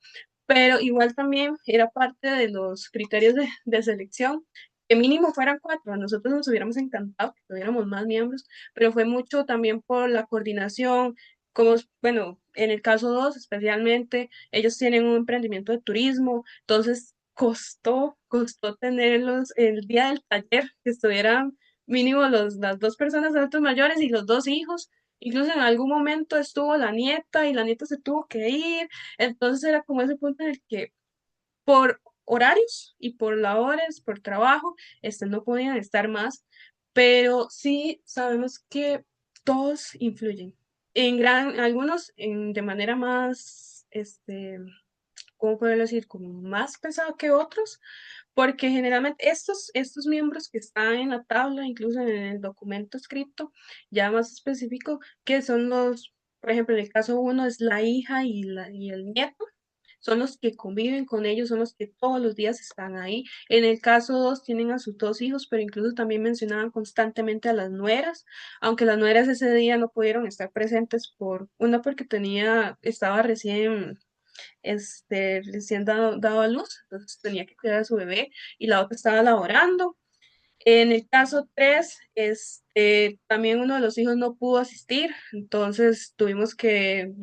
pero igual también era parte de los criterios de selección, que mínimo fueran cuatro. A nosotros nos hubiéramos encantado que tuviéramos más miembros, pero fue mucho también por la coordinación, como, bueno, en el caso 2 especialmente, ellos tienen un emprendimiento de turismo, entonces costó tenerlos el día del taller, que estuvieran mínimo las dos personas adultos mayores y los dos hijos. Incluso en algún momento estuvo la nieta y la nieta se tuvo que ir, entonces era como ese punto en el que por horarios y por labores, por trabajo, no podían estar más, pero sí sabemos que todos influyen. Algunos de manera más, ¿cómo poderlo decir? Como más pesado que otros, porque generalmente estos miembros que están en la tabla, incluso en el documento escrito, ya más específico, que son por ejemplo, en el caso uno es la hija y el nieto, son los que conviven con ellos, son los que todos los días están ahí. En el caso dos tienen a sus dos hijos, pero incluso también mencionaban constantemente a las nueras, aunque las nueras ese día no pudieron estar presentes una porque estaba recién dado a luz, entonces tenía que cuidar a su bebé, y la otra estaba laborando. En el caso 3, también uno de los hijos no pudo asistir, entonces tuvimos que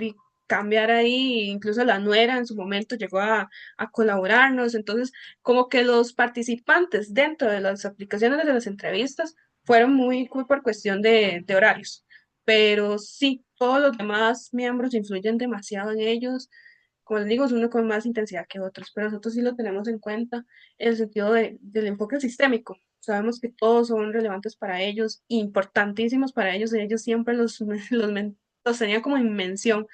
cambiar ahí, incluso la nuera en su momento llegó a colaborarnos, entonces como que los participantes dentro de las aplicaciones de las entrevistas fueron muy por cuestión de horarios, pero sí, todos los demás miembros influyen demasiado en ellos, como les digo, es uno con más intensidad que otros, pero nosotros sí lo tenemos en cuenta en el sentido del enfoque sistémico. Sabemos que todos son relevantes para ellos, importantísimos para ellos, y ellos siempre los tenían como en mención.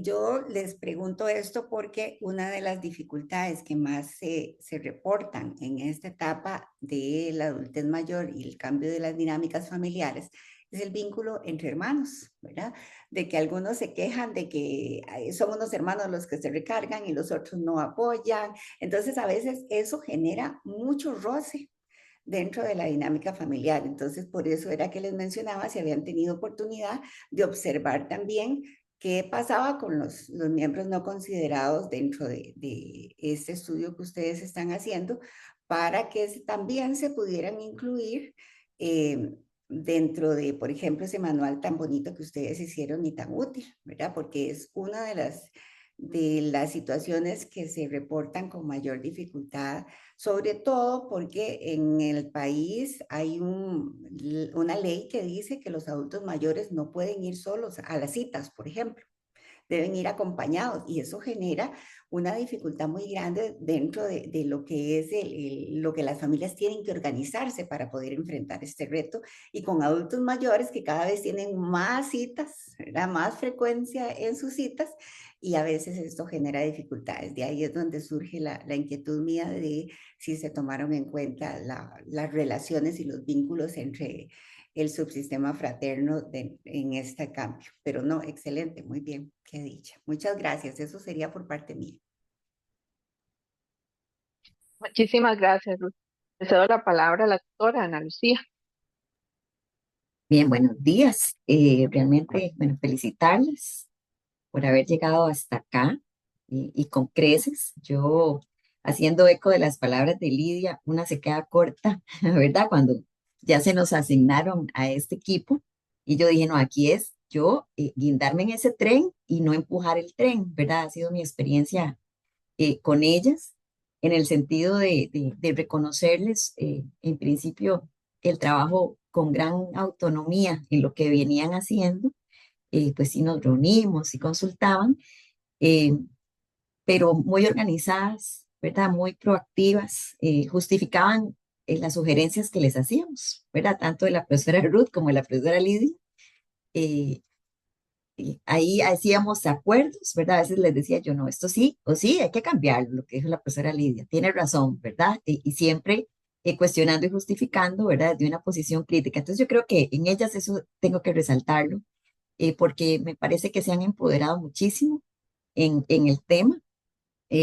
Yo les pregunto esto porque una de las dificultades que más se reportan en esta etapa de la adultez mayor y el cambio de las dinámicas familiares es el vínculo entre hermanos, ¿verdad? De que algunos se quejan de que son unos hermanos los que se recargan y los otros no apoyan. Entonces, a veces eso genera mucho roce dentro de la dinámica familiar. Entonces, por eso era que les mencionaba si habían tenido oportunidad de observar también qué pasaba con los miembros no considerados dentro de este estudio que ustedes están haciendo para que también se pudieran incluir dentro de, por ejemplo, ese manual tan bonito que ustedes hicieron y tan útil, ¿verdad? Porque es una de las situaciones que se reportan con mayor dificultad, sobre todo porque en el país hay una ley que dice que los adultos mayores no pueden ir solos a las citas, por ejemplo, deben ir acompañados y eso genera una dificultad muy grande dentro de lo que es lo que las familias tienen que organizarse para poder enfrentar este reto y con adultos mayores que cada vez tienen más citas, ¿verdad? Más frecuencia en sus citas y a veces esto genera dificultades. De ahí es donde surge la inquietud mía de si se tomaron en cuenta las relaciones y los vínculos entre el subsistema fraterno en este cambio. Pero no, excelente, muy bien, qué dicha. Muchas gracias, eso sería por parte mía. Muchísimas gracias, Ruth. Le cedo la palabra a la doctora Ana Lucía. Bien, buenos días. Realmente, bueno, felicitarles por haber llegado hasta acá y con creces. Yo, haciendo eco de las palabras de Lidia, una se queda corta, ¿verdad? Cuando ya se nos asignaron a este equipo y yo dije, no, aquí es yo guindarme en ese tren y no empujar el tren, ¿verdad? Ha sido mi experiencia con ellas en el sentido de reconocerles, en principio, el trabajo con gran autonomía en lo que venían haciendo. Pues sí nos reunimos y consultaban, eh, pero muy organizadas, ¿verdad? Muy proactivas, justificaban las sugerencias que les hacíamos, ¿verdad? Tanto de la profesora Ruth como de la profesora Lidia. eh, y ahí hacíamos acuerdos, ¿verdad? A veces les decía yo, no, esto sí, o sí, hay que cambiarlo, lo que dijo la profesora Lidia, tiene razón, ¿verdad? Y siempre cuestionando y justificando, ¿verdad? De una posición crítica. Entonces yo creo que en ellas eso tengo que resaltarlo, porque me parece que se han empoderado muchísimo en el tema,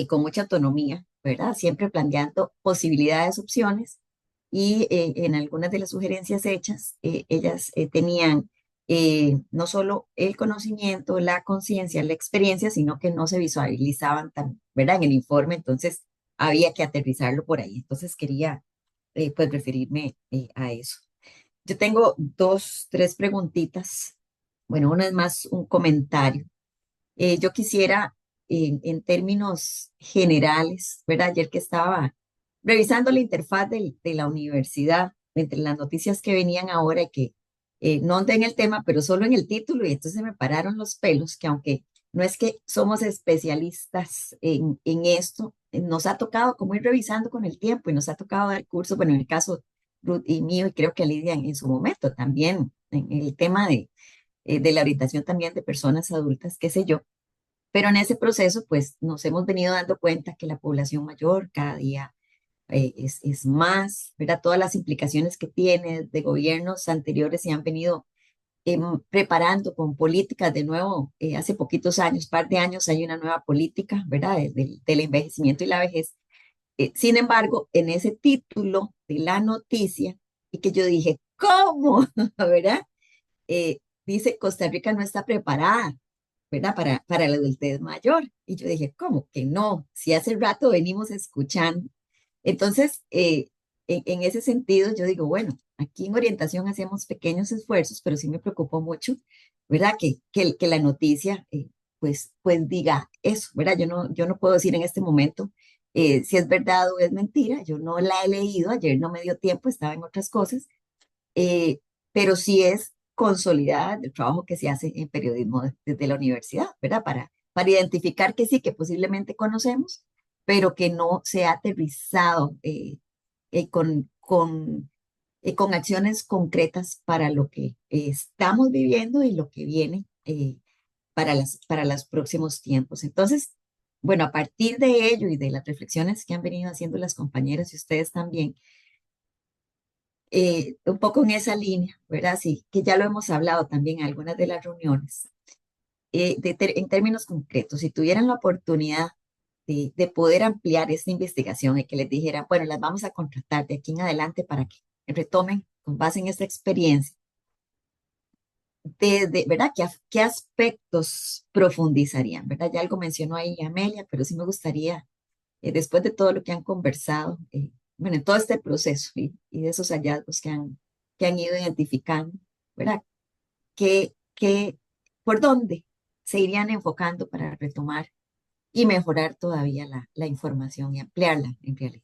con mucha autonomía, ¿verdad? Siempre planteando posibilidades, opciones, y en algunas de las sugerencias hechas, ellas tenían no solo el conocimiento, la conciencia, la experiencia, sino que no se visualizaban tan, ¿verdad? En el informe, entonces había que aterrizarlo por ahí. Entonces quería pues referirme a eso. Yo tengo dos, tres preguntitas. Bueno, una es más un comentario. Yo quisiera, en términos generales, ¿verdad? Ayer que estaba revisando la interfaz de la universidad, entre las noticias que venían ahora y que no andé en el tema, pero solo en el título, y entonces me pararon los pelos, que aunque no es que somos especialistas en esto, nos ha tocado como ir revisando con el tiempo y nos ha tocado dar cursos, bueno, en el caso Ruth y mío, y creo que Lidia en su momento también, en el tema de la orientación también de personas adultas, qué sé yo. Pero en ese proceso, pues nos hemos venido dando cuenta que la población mayor cada día es más, ¿verdad? Todas las implicaciones que tiene de gobiernos anteriores se han venido preparando con políticas de nuevo. Hace poquitos años, par de años, hay una nueva política, ¿verdad? Del envejecimiento y la vejez. Sin embargo, en ese título de la noticia, y que yo dije, ¿cómo? ¿Verdad? Dice, Costa Rica no está preparada, ¿verdad? Para la adultez mayor. Y yo dije, ¿cómo que no? Si hace rato venimos escuchando. Entonces, en ese sentido, yo digo, bueno, aquí en orientación hacemos pequeños esfuerzos, pero sí me preocupó mucho, ¿verdad? Que la noticia, pues diga eso, ¿verdad? Yo no puedo decir en este momento si es verdad o es mentira. Yo no la he leído, ayer no me dio tiempo, estaba en otras cosas, eh, pero sí es consolidada el trabajo que se hace en periodismo desde la universidad, ¿verdad? Para identificar que sí, que posiblemente conocemos, pero que no se ha aterrizado con acciones concretas para lo que estamos viviendo y lo que viene para los próximos tiempos. Entonces, bueno, a partir de ello y de las reflexiones que han venido haciendo las compañeras y ustedes también, un poco en esa línea, ¿verdad? Sí, que ya lo hemos hablado también en algunas de las reuniones. En términos concretos, si tuvieran la oportunidad de poder ampliar esta investigación y que les dijeran, bueno, las vamos a contratar de aquí en adelante para que retomen con base en esta experiencia, ¿verdad? ¿Qué aspectos profundizarían? ¿Verdad? Ya algo mencionó ahí Amelia, pero sí me gustaría, después de todo lo que han conversado, bueno, en todo este proceso y de esos hallazgos que han ido identificando, ¿verdad? ¿Qué, qué, por dónde se irían enfocando para retomar y mejorar todavía la información y ampliarla en realidad?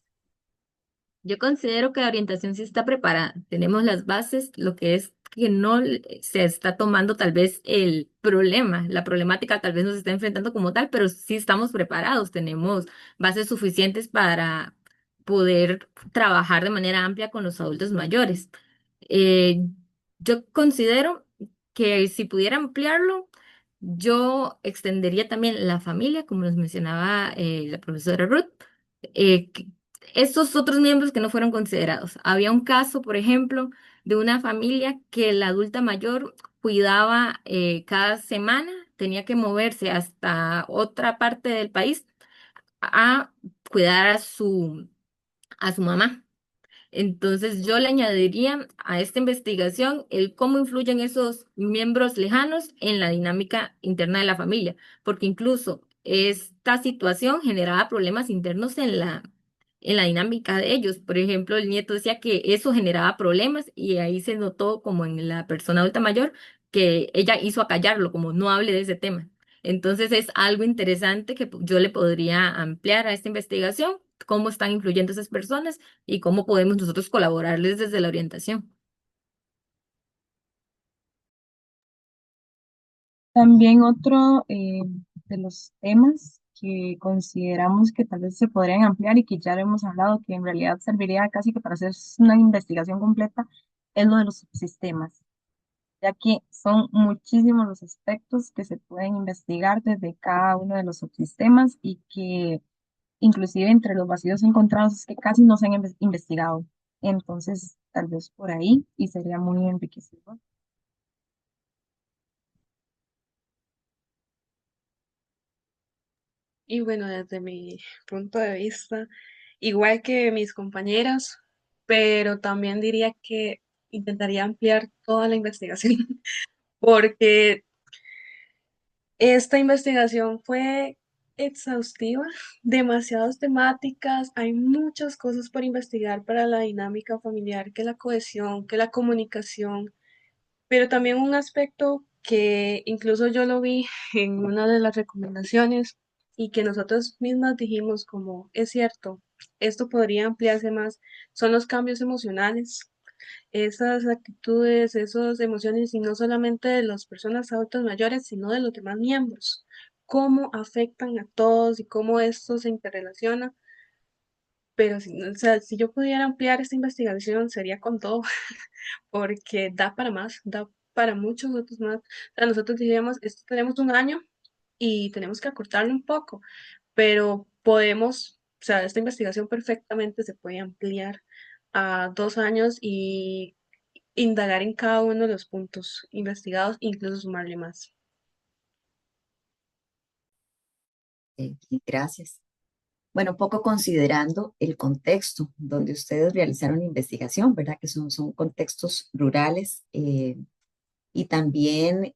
Yo considero que la orientación sí está preparada. Tenemos las bases, lo que es que no se está tomando tal vez el problema, la problemática tal vez nos está enfrentando como tal, pero sí estamos preparados. Tenemos bases suficientes para poder trabajar de manera amplia con los adultos mayores. Eh, yo considero que si pudiera ampliarlo, yo extendería también la familia, como nos mencionaba la profesora Ruth. eh, Estos otros miembros que no fueron considerados. Había un caso, por ejemplo, de una familia que la adulta mayor cuidaba cada semana, tenía que moverse hasta otra parte del país a cuidar a su mamá. Entonces yo le añadiría a esta investigación el cómo influyen esos miembros lejanos en la dinámica interna de la familia, porque incluso esta situación generaba problemas internos en la dinámica de ellos. Por ejemplo, el nieto decía que eso generaba problemas y ahí se notó como en la persona adulta mayor que ella hizo acallarlo, como no hable de ese tema. Entonces es algo interesante que yo le podría ampliar a esta investigación, cómo están influyendo esas personas y cómo podemos nosotros colaborarles desde la orientación. También otro de los temas que consideramos que tal vez se podrían ampliar y que ya lo hemos hablado, que en realidad serviría casi que para hacer una investigación completa, es lo de los subsistemas, ya que son muchísimos los aspectos que se pueden investigar desde cada uno de los subsistemas y que inclusive entre los vacíos encontrados es que casi no se han investigado. Entonces, tal vez por ahí y sería muy enriquecedor. Y bueno, desde mi punto de vista, igual que mis compañeras, pero también diría que intentaría ampliar toda la investigación, porque esta investigación fue exhaustiva, demasiadas temáticas, hay muchas cosas por investigar para la dinámica familiar, que la cohesión, que la comunicación, pero también un aspecto que incluso yo lo vi en una de las recomendaciones y que nosotros mismas dijimos como es cierto, esto podría ampliarse más, son los cambios emocionales. esas actitudes, esas emociones, y no solamente de las personas adultas mayores, sino de los demás miembros, cómo afectan a todos y cómo esto se interrelaciona. Pero si, o sea, si yo pudiera ampliar esta investigación, sería con todo, porque da para más, da para muchos otros más. O sea, nosotros diríamos, esto tenemos un año y tenemos que acortarlo un poco, pero podemos, o sea, esta investigación perfectamente se puede ampliar a 2 años y indagar en cada uno de los puntos investigados, incluso sumarle más. Y gracias. Bueno, un poco considerando el contexto donde ustedes realizaron la investigación, ¿verdad? Que son contextos rurales y también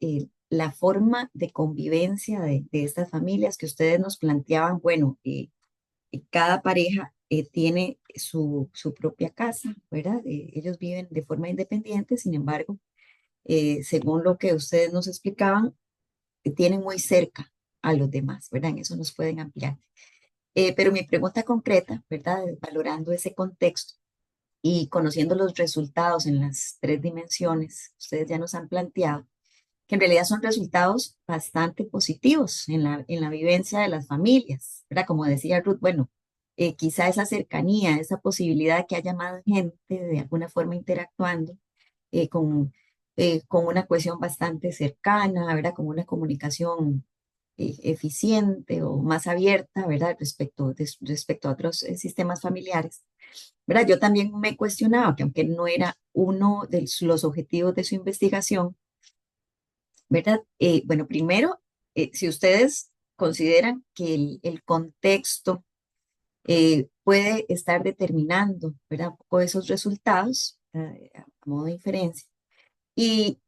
la forma de convivencia de estas familias que ustedes nos planteaban. Bueno, cada pareja tiene su propia casa, ¿verdad? Ellos viven de forma independiente, sin embargo, según lo que ustedes nos explicaban, tienen muy cerca a los demás, ¿verdad? En eso nos pueden ampliar. Pero mi pregunta concreta, ¿verdad? Valorando ese contexto y conociendo los resultados en las tres dimensiones, ustedes ya nos han planteado que en realidad son resultados bastante positivos en la vivencia de las familias, ¿verdad? Como decía Ruth, bueno, quizá esa cercanía, esa posibilidad de que haya más gente de alguna forma interactuando con una cohesión bastante cercana, ¿verdad? Con una comunicación eficiente o más abierta, ¿verdad? Respecto a otros sistemas familiares, ¿verdad? Yo también me cuestionaba que aunque no era uno de los objetivos de su investigación, ¿verdad? Bueno, primero, si ustedes consideran que el contexto puede estar determinando, ¿verdad? Un poco esos resultados, a modo de inferencia. Y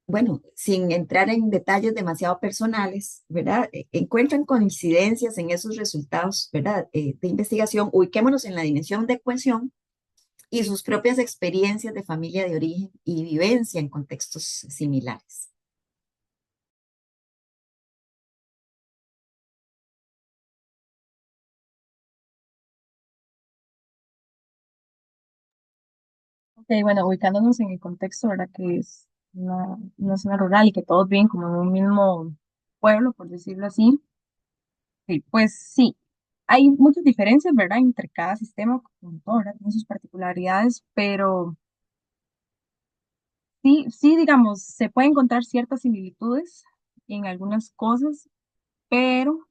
bueno, sin entrar en detalles demasiado personales, ¿verdad? Encuentran coincidencias en esos resultados, ¿verdad? De investigación. Ubiquémonos en la dimensión de cohesión y sus propias experiencias de familia de origen y vivencia en contextos similares. Ok, bueno, ubicándonos en el contexto, ¿verdad? Que es una zona rural y que todos viven como en un mismo pueblo, por decirlo así. Sí, pues sí, hay muchas diferencias, ¿verdad? Entre cada sistema, como todo, ¿verdad? Tiene sus particularidades, pero sí, sí, digamos, se pueden encontrar ciertas similitudes en algunas cosas, pero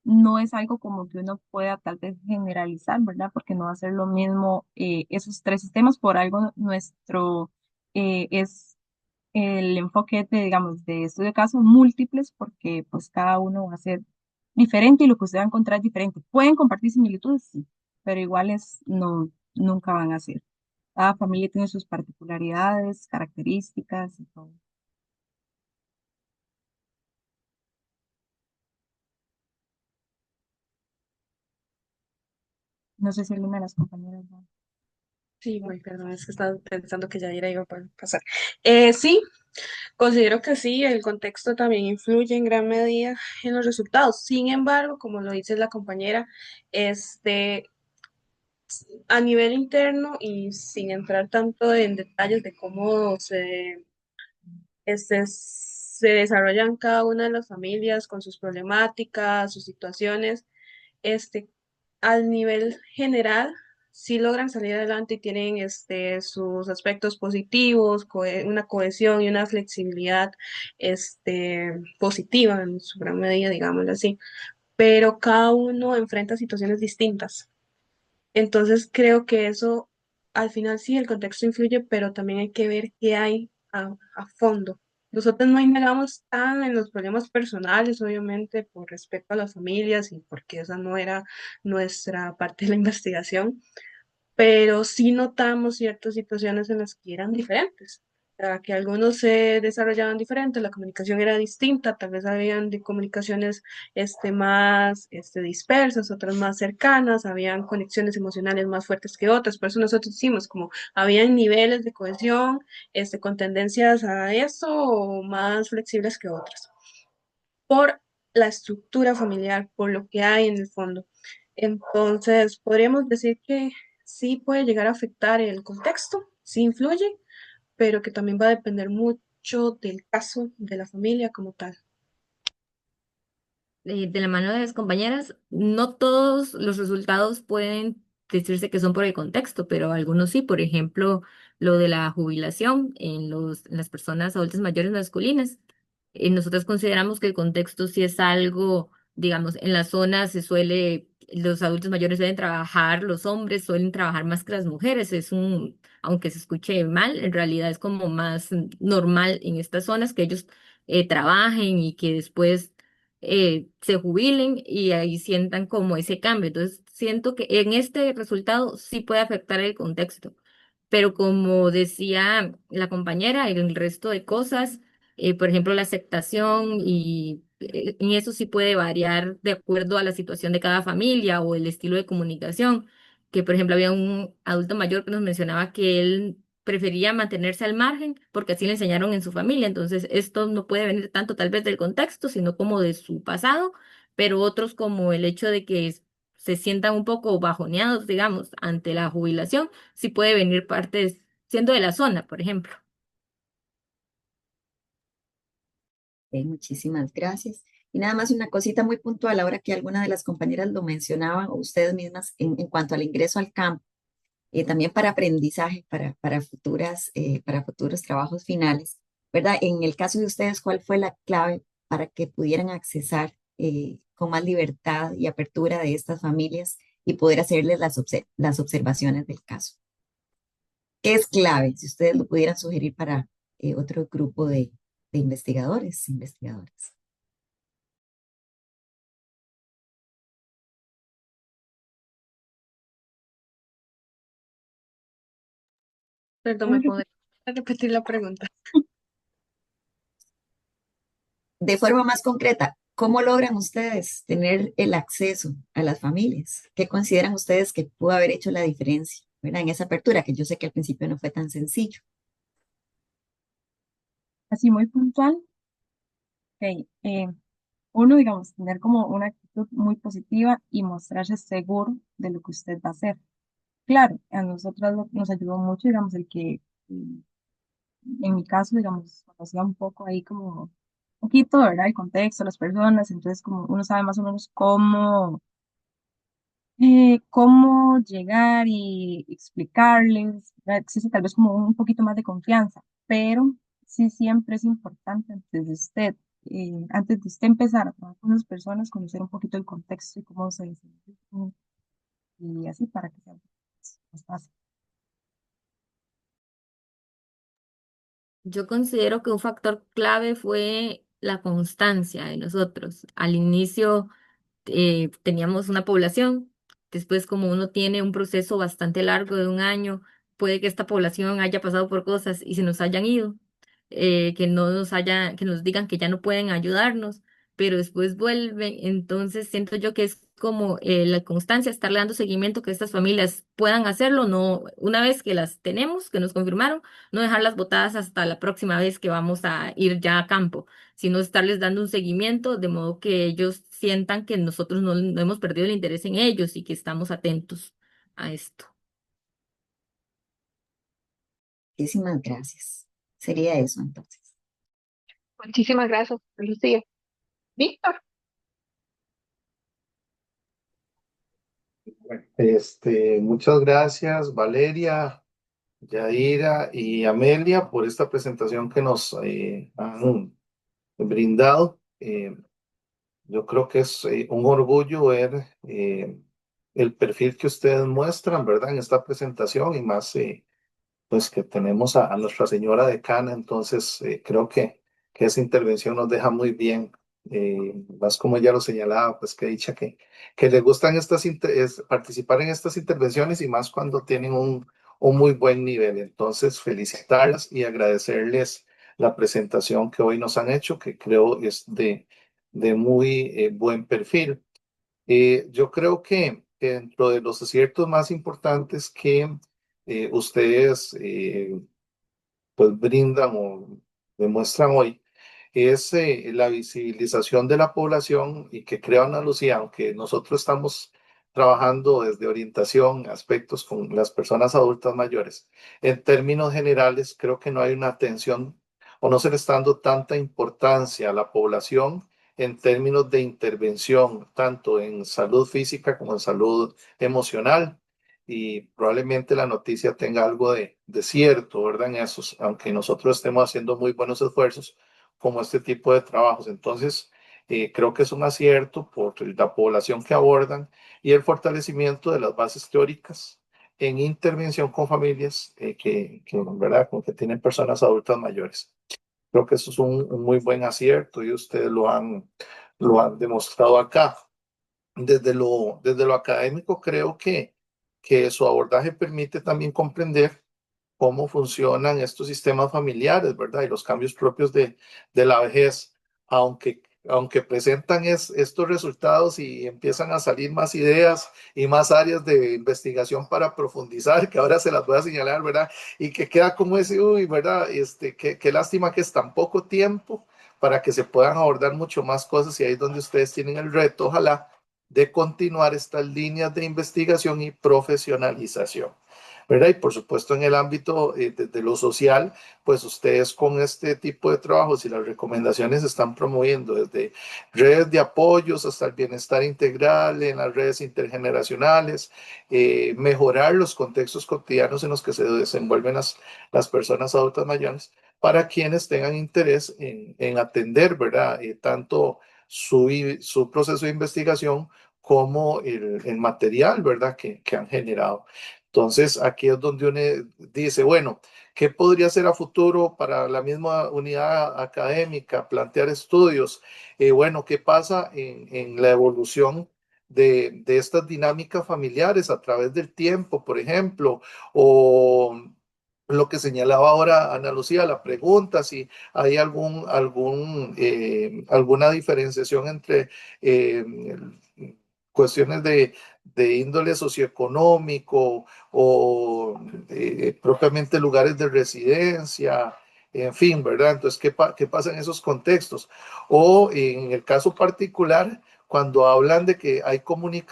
no es algo como que uno pueda tal vez generalizar, ¿verdad? Porque no va a ser lo mismo esos tres sistemas, por algo nuestro es el enfoque de, digamos, de estudio de casos múltiples, porque pues cada uno va a ser diferente y lo que usted va a encontrar es diferente. Pueden compartir similitudes, sí, pero iguales no, nunca van a ser. Cada familia tiene sus particularidades, características y todo. No sé si alguna de las compañeras va. Sí, muy perdón, es que estaba pensando que ya iba a pasar. Sí, considero que sí, el contexto también influye en gran medida en los resultados. Sin embargo, como lo dice la compañera, este, a nivel interno y sin entrar tanto en detalles de cómo se desarrollan cada una de las familias con sus problemáticas, sus situaciones, este, al nivel general, sí logran salir adelante y tienen sus aspectos positivos, una cohesión y una flexibilidad positiva en su gran medida, digámoslo así, pero cada uno enfrenta situaciones distintas. Entonces creo que eso, al final sí, el contexto influye, pero también hay que ver qué hay a fondo. Nosotros no indagamos tan en los problemas personales, obviamente, por respeto a las familias y porque esa no era nuestra parte de la investigación, pero sí notamos ciertas situaciones en las que eran diferentes, o sea, que algunos se desarrollaban diferente, la comunicación era distinta, tal vez habían de comunicaciones más dispersas, otras más cercanas, habían conexiones emocionales más fuertes que otras, por eso nosotros decimos como habían niveles de cohesión con tendencias a eso o más flexibles que otras, por la estructura familiar, por lo que hay en el fondo. Entonces, podríamos decir que sí puede llegar a afectar el contexto, sí influye, pero que también va a depender mucho del caso de la familia como tal. De la mano de las compañeras, no todos los resultados pueden decirse que son por el contexto, pero algunos sí. Por ejemplo, lo de la jubilación en las personas adultas mayores masculinas. Nosotros consideramos que el contexto sí es algo, digamos, en la zona los adultos mayores deben trabajar, los hombres suelen trabajar más que las mujeres. Aunque se escuche mal, en realidad es como más normal en estas zonas que ellos trabajen y que después se jubilen y ahí sientan como ese cambio. Entonces, siento que en este resultado sí puede afectar el contexto, pero como decía la compañera, en el resto de cosas, por ejemplo, la aceptación y en eso sí puede variar de acuerdo a la situación de cada familia o el estilo de comunicación. Que, por ejemplo, había un adulto mayor que nos mencionaba que él prefería mantenerse al margen porque así le enseñaron en su familia. Entonces, esto no puede venir tanto tal vez del contexto, sino como de su pasado, pero otros como el hecho de que se sientan un poco bajoneados, digamos, ante la jubilación, sí puede venir parte siendo de la zona, por ejemplo. Ok, muchísimas gracias. Y nada más una cosita muy puntual, ahora que alguna de las compañeras lo mencionaban, o ustedes mismas, en cuanto al ingreso al campo, también para aprendizaje, para futuros trabajos finales, ¿verdad? En el caso de ustedes, ¿cuál fue la clave para que pudieran accesar con más libertad y apertura de estas familias y poder hacerles las observaciones del caso? ¿Qué es clave? Si ustedes lo pudieran sugerir para otro grupo de investigadores, investigadoras. Perdón, ¿me Puedes podría repetir la pregunta? De forma más concreta, ¿cómo logran ustedes tener el acceso a las familias? ¿Qué consideran ustedes que pudo haber hecho la diferencia, ¿verdad? En esa apertura, que yo sé que al principio no fue tan sencillo. así muy puntual. Ok, uno, digamos, tener como una actitud muy positiva y mostrarse seguro de lo que usted va a hacer. Claro, a nosotros nos ayudó mucho, digamos, el que en mi caso, digamos, conocía un poco ahí como un poquito, ¿verdad? El contexto, las personas, entonces como uno sabe más o menos cómo llegar y explicarles, ¿verdad? Existe tal vez como un poquito más de confianza, pero sí siempre es importante antes de usted empezar a trabajar con las personas, conocer un poquito el contexto y cómo se desenvuelven y así para que sea más fácil. Yo considero que un factor clave fue la constancia de nosotros. Al inicio teníamos una población, después como uno tiene un proceso bastante largo de un año, puede que esta población haya pasado por cosas y se nos hayan ido, que nos digan que ya no pueden ayudarnos, pero después vuelven. Entonces siento yo que es como la constancia, estarle dando seguimiento, que estas familias puedan hacerlo, no, una vez que las tenemos, que nos confirmaron, no dejarlas botadas hasta la próxima vez que vamos a ir ya a campo, sino estarles dando un seguimiento de modo que ellos sientan que nosotros no hemos perdido el interés en ellos y que estamos atentos a esto. Muchísimas gracias. Sería eso entonces. Muchísimas gracias, Lucía. Víctor. Muchas gracias, Valeria, Yaira y Amelia, por esta presentación que nos han brindado. Yo creo que es un orgullo ver el perfil que ustedes muestran, ¿verdad? En esta presentación y más, pues que tenemos a Nuestra Señora Decana, entonces creo que esa intervención nos deja muy bien. Más como ella lo señalaba, pues que dicha que le gustan participar en estas intervenciones y más cuando tienen un muy buen nivel. Entonces, felicitarlas y agradecerles la presentación que hoy nos han hecho, que creo es de muy buen perfil. Yo creo que dentro de los aciertos más importantes que ustedes pues brindan o demuestran hoy es la visibilización de la población y que creo, Ana Lucía, aunque nosotros estamos trabajando desde orientación, aspectos con las personas adultas mayores. En términos generales, creo que no hay una atención o no se le está dando tanta importancia a la población en términos de intervención, tanto en salud física como en salud emocional. Y probablemente la noticia tenga algo de cierto, ¿verdad? En eso, aunque nosotros estemos haciendo muy buenos esfuerzos como este tipo de trabajos. Entonces, creo que es un acierto por la población que abordan y el fortalecimiento de las bases teóricas en intervención con familias ¿verdad? Con que tienen personas adultas mayores. Creo que eso es un muy buen acierto y ustedes lo han demostrado acá. Desde lo académico, creo que su abordaje permite también comprender cómo funcionan estos sistemas familiares, ¿verdad? Y los cambios propios de la vejez, aunque presentan estos resultados y empiezan a salir más ideas y más áreas de investigación para profundizar, que ahora se las voy a señalar, ¿verdad? Y que queda como ese, uy, ¿verdad? Qué lástima que es tan poco tiempo para que se puedan abordar mucho más cosas y ahí es donde ustedes tienen el reto, ojalá, de continuar estas líneas de investigación y profesionalización. ¿Verdad? Y por supuesto en el ámbito de lo social, pues ustedes con este tipo de trabajos y las recomendaciones están promoviendo desde redes de apoyos hasta el bienestar integral en las redes intergeneracionales, mejorar los contextos cotidianos en los que se desenvuelven las personas adultas mayores para quienes tengan interés en atender, ¿verdad? Tanto su proceso de investigación como el material, ¿verdad? Que han generado. Entonces, aquí es donde uno dice, bueno, ¿qué podría ser a futuro para la misma unidad académica? Plantear estudios. Bueno, ¿qué pasa en la evolución de estas dinámicas familiares a través del tiempo, por ejemplo? O lo que señalaba ahora Ana Lucía, la pregunta si hay alguna diferenciación entre eh, cuestiones de índole socioeconómico o propiamente lugares de residencia, en fin, ¿verdad? Entonces, ¿qué pasa en esos contextos? O en el caso particular, cuando hablan de que hay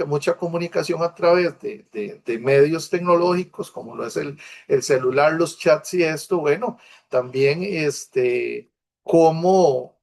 mucha comunicación a través de medios tecnológicos, como lo es el celular, los chats y esto, bueno, también cómo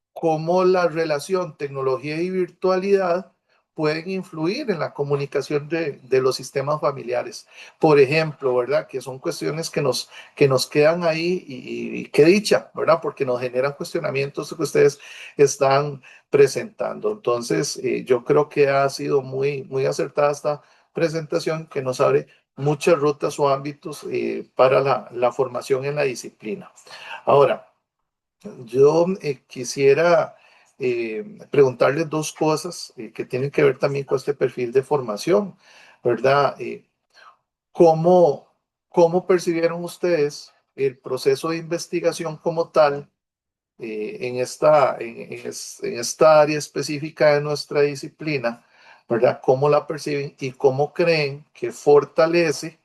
la relación tecnología y virtualidad pueden influir en la comunicación de los sistemas familiares. Por ejemplo, ¿verdad? Que son cuestiones que nos quedan ahí y qué dicha, ¿verdad? Porque nos generan cuestionamientos que ustedes están presentando. Entonces, yo creo que ha sido muy, muy acertada esta presentación que nos abre muchas rutas o ámbitos para la formación en la disciplina. Ahora, yo quisiera preguntarles dos cosas que tienen que ver también con este perfil de formación, ¿verdad? ¿Cómo, cómo percibieron ustedes el proceso de investigación como tal en esta área específica de nuestra disciplina, ¿verdad? ¿Cómo la perciben y cómo creen que fortalece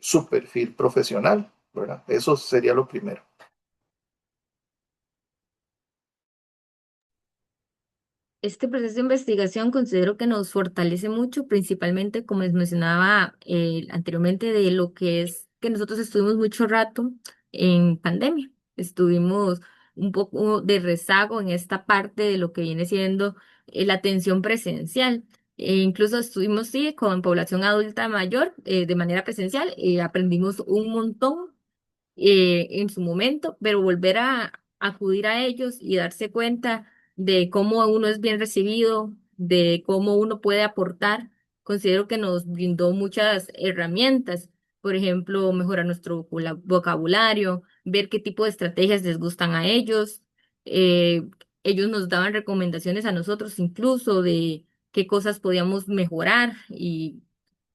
su perfil profesional, ¿verdad? Eso sería lo primero. Este proceso de investigación considero que nos fortalece mucho, principalmente, como les mencionaba anteriormente, de lo que es que nosotros estuvimos mucho rato en pandemia. Estuvimos un poco de rezago en esta parte de lo que viene siendo la atención presencial. Incluso estuvimos, sí, con población adulta mayor de manera presencial y aprendimos un montón en su momento, pero volver a acudir a ellos y darse cuenta de cómo uno es bien recibido, de cómo uno puede aportar, considero que nos brindó muchas herramientas. Por ejemplo, mejorar nuestro vocabulario, ver qué tipo de estrategias les gustan a ellos. Eh, Ellos nos daban recomendaciones a nosotros incluso de qué cosas podíamos mejorar y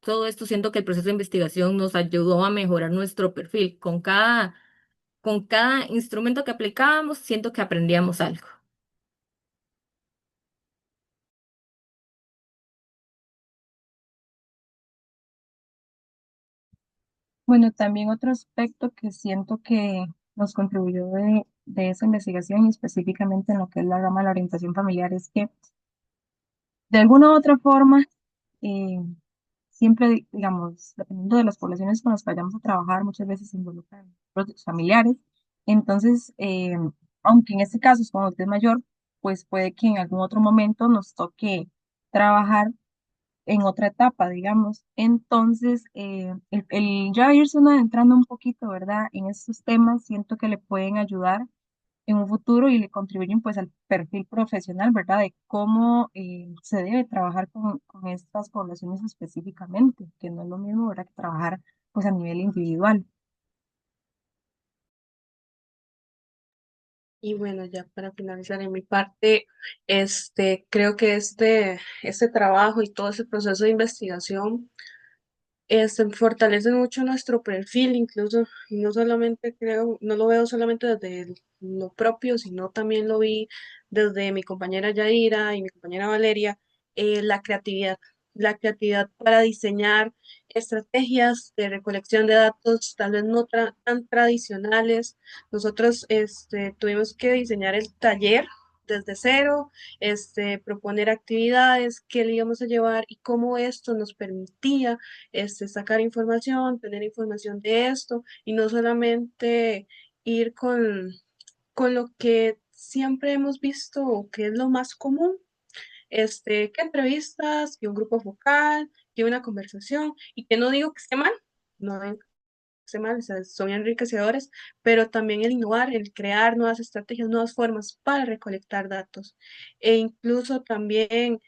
todo esto siento que el proceso de investigación nos ayudó a mejorar nuestro perfil. Con cada instrumento que aplicábamos, siento que aprendíamos algo. Bueno, también otro aspecto que siento que nos contribuyó de esa investigación y específicamente en lo que es la rama de la orientación familiar es que de alguna u otra forma siempre, digamos, dependiendo de las poblaciones con las que vayamos a trabajar, muchas veces se involucran procesos familiares. Entonces, aunque en este caso es con adultez mayor, pues puede que en algún otro momento nos toque trabajar en otra etapa, digamos. Entonces, el ya irse uno adentrando un poquito, ¿verdad? En estos temas, siento que le pueden ayudar en un futuro y le contribuyen pues al perfil profesional, ¿verdad? De cómo se debe trabajar con estas poblaciones específicamente, que no es lo mismo, ¿verdad? Que trabajar pues a nivel individual. Y bueno, ya para finalizar en mi parte, creo que este trabajo y todo ese proceso de investigación fortalece mucho nuestro perfil, incluso, y no solamente creo, no lo veo solamente desde lo propio, sino también lo vi desde mi compañera Yaira y mi compañera Valeria, la creatividad para diseñar estrategias de recolección de datos, tal vez no tan tradicionales. Nosotros tuvimos que diseñar el taller desde cero, proponer actividades, qué le íbamos a llevar y cómo esto nos permitía sacar información, tener información de esto y no solamente ir con lo que siempre hemos visto o que es lo más común, que entrevistas, que un grupo focal, que una conversación y que no digo que esté mal, no digo que esté mal, o sea, son enriquecedores, pero también el innovar, el crear nuevas estrategias, nuevas formas para recolectar datos e incluso también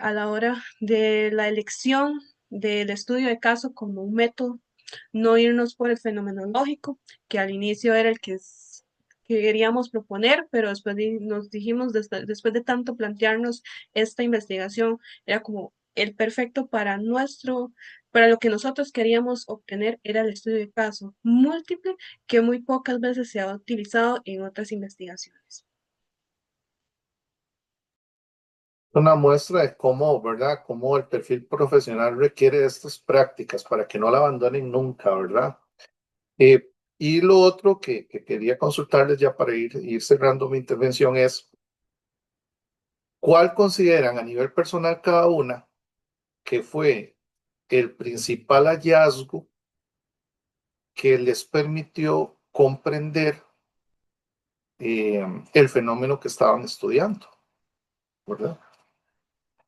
a la hora de la elección del estudio de caso como un método, no irnos por el fenomenológico, que al inicio era el que queríamos proponer, pero después nos dijimos, después de tanto plantearnos esta investigación, era como el perfecto para lo que nosotros queríamos obtener era el estudio de caso múltiple, que muy pocas veces se ha utilizado en otras investigaciones. Una muestra de cómo, ¿verdad? Cómo el perfil profesional requiere de estas prácticas para que no la abandonen nunca, ¿verdad? Y lo otro que quería consultarles ya para ir cerrando mi intervención es, ¿cuál consideran a nivel personal cada una que fue el principal hallazgo que les permitió comprender el fenómeno que estaban estudiando, ¿verdad?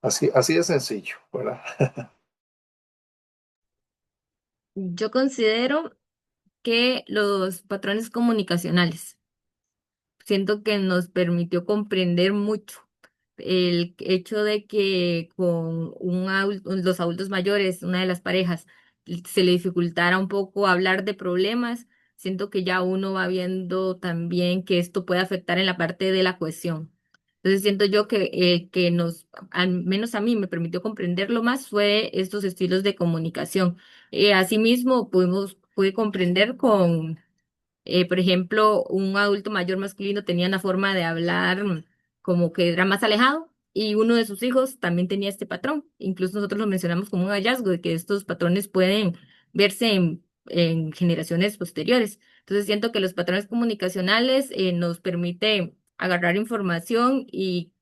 Así de sencillo, ¿verdad? Yo considero que los patrones comunicacionales, siento que nos permitió comprender mucho el hecho de que con los adultos mayores, una de las parejas, se le dificultara un poco hablar de problemas, siento que ya uno va viendo también que esto puede afectar en la parte de la cohesión. Entonces siento yo que al menos a mí, me permitió comprenderlo más fue estos estilos de comunicación. Asimismo, pude comprender por ejemplo, un adulto mayor masculino tenía una forma de hablar como que era más alejado y uno de sus hijos también tenía este patrón. Incluso nosotros lo mencionamos como un hallazgo de que estos patrones pueden verse en generaciones posteriores. Entonces siento que los patrones comunicacionales nos permite agarrar información y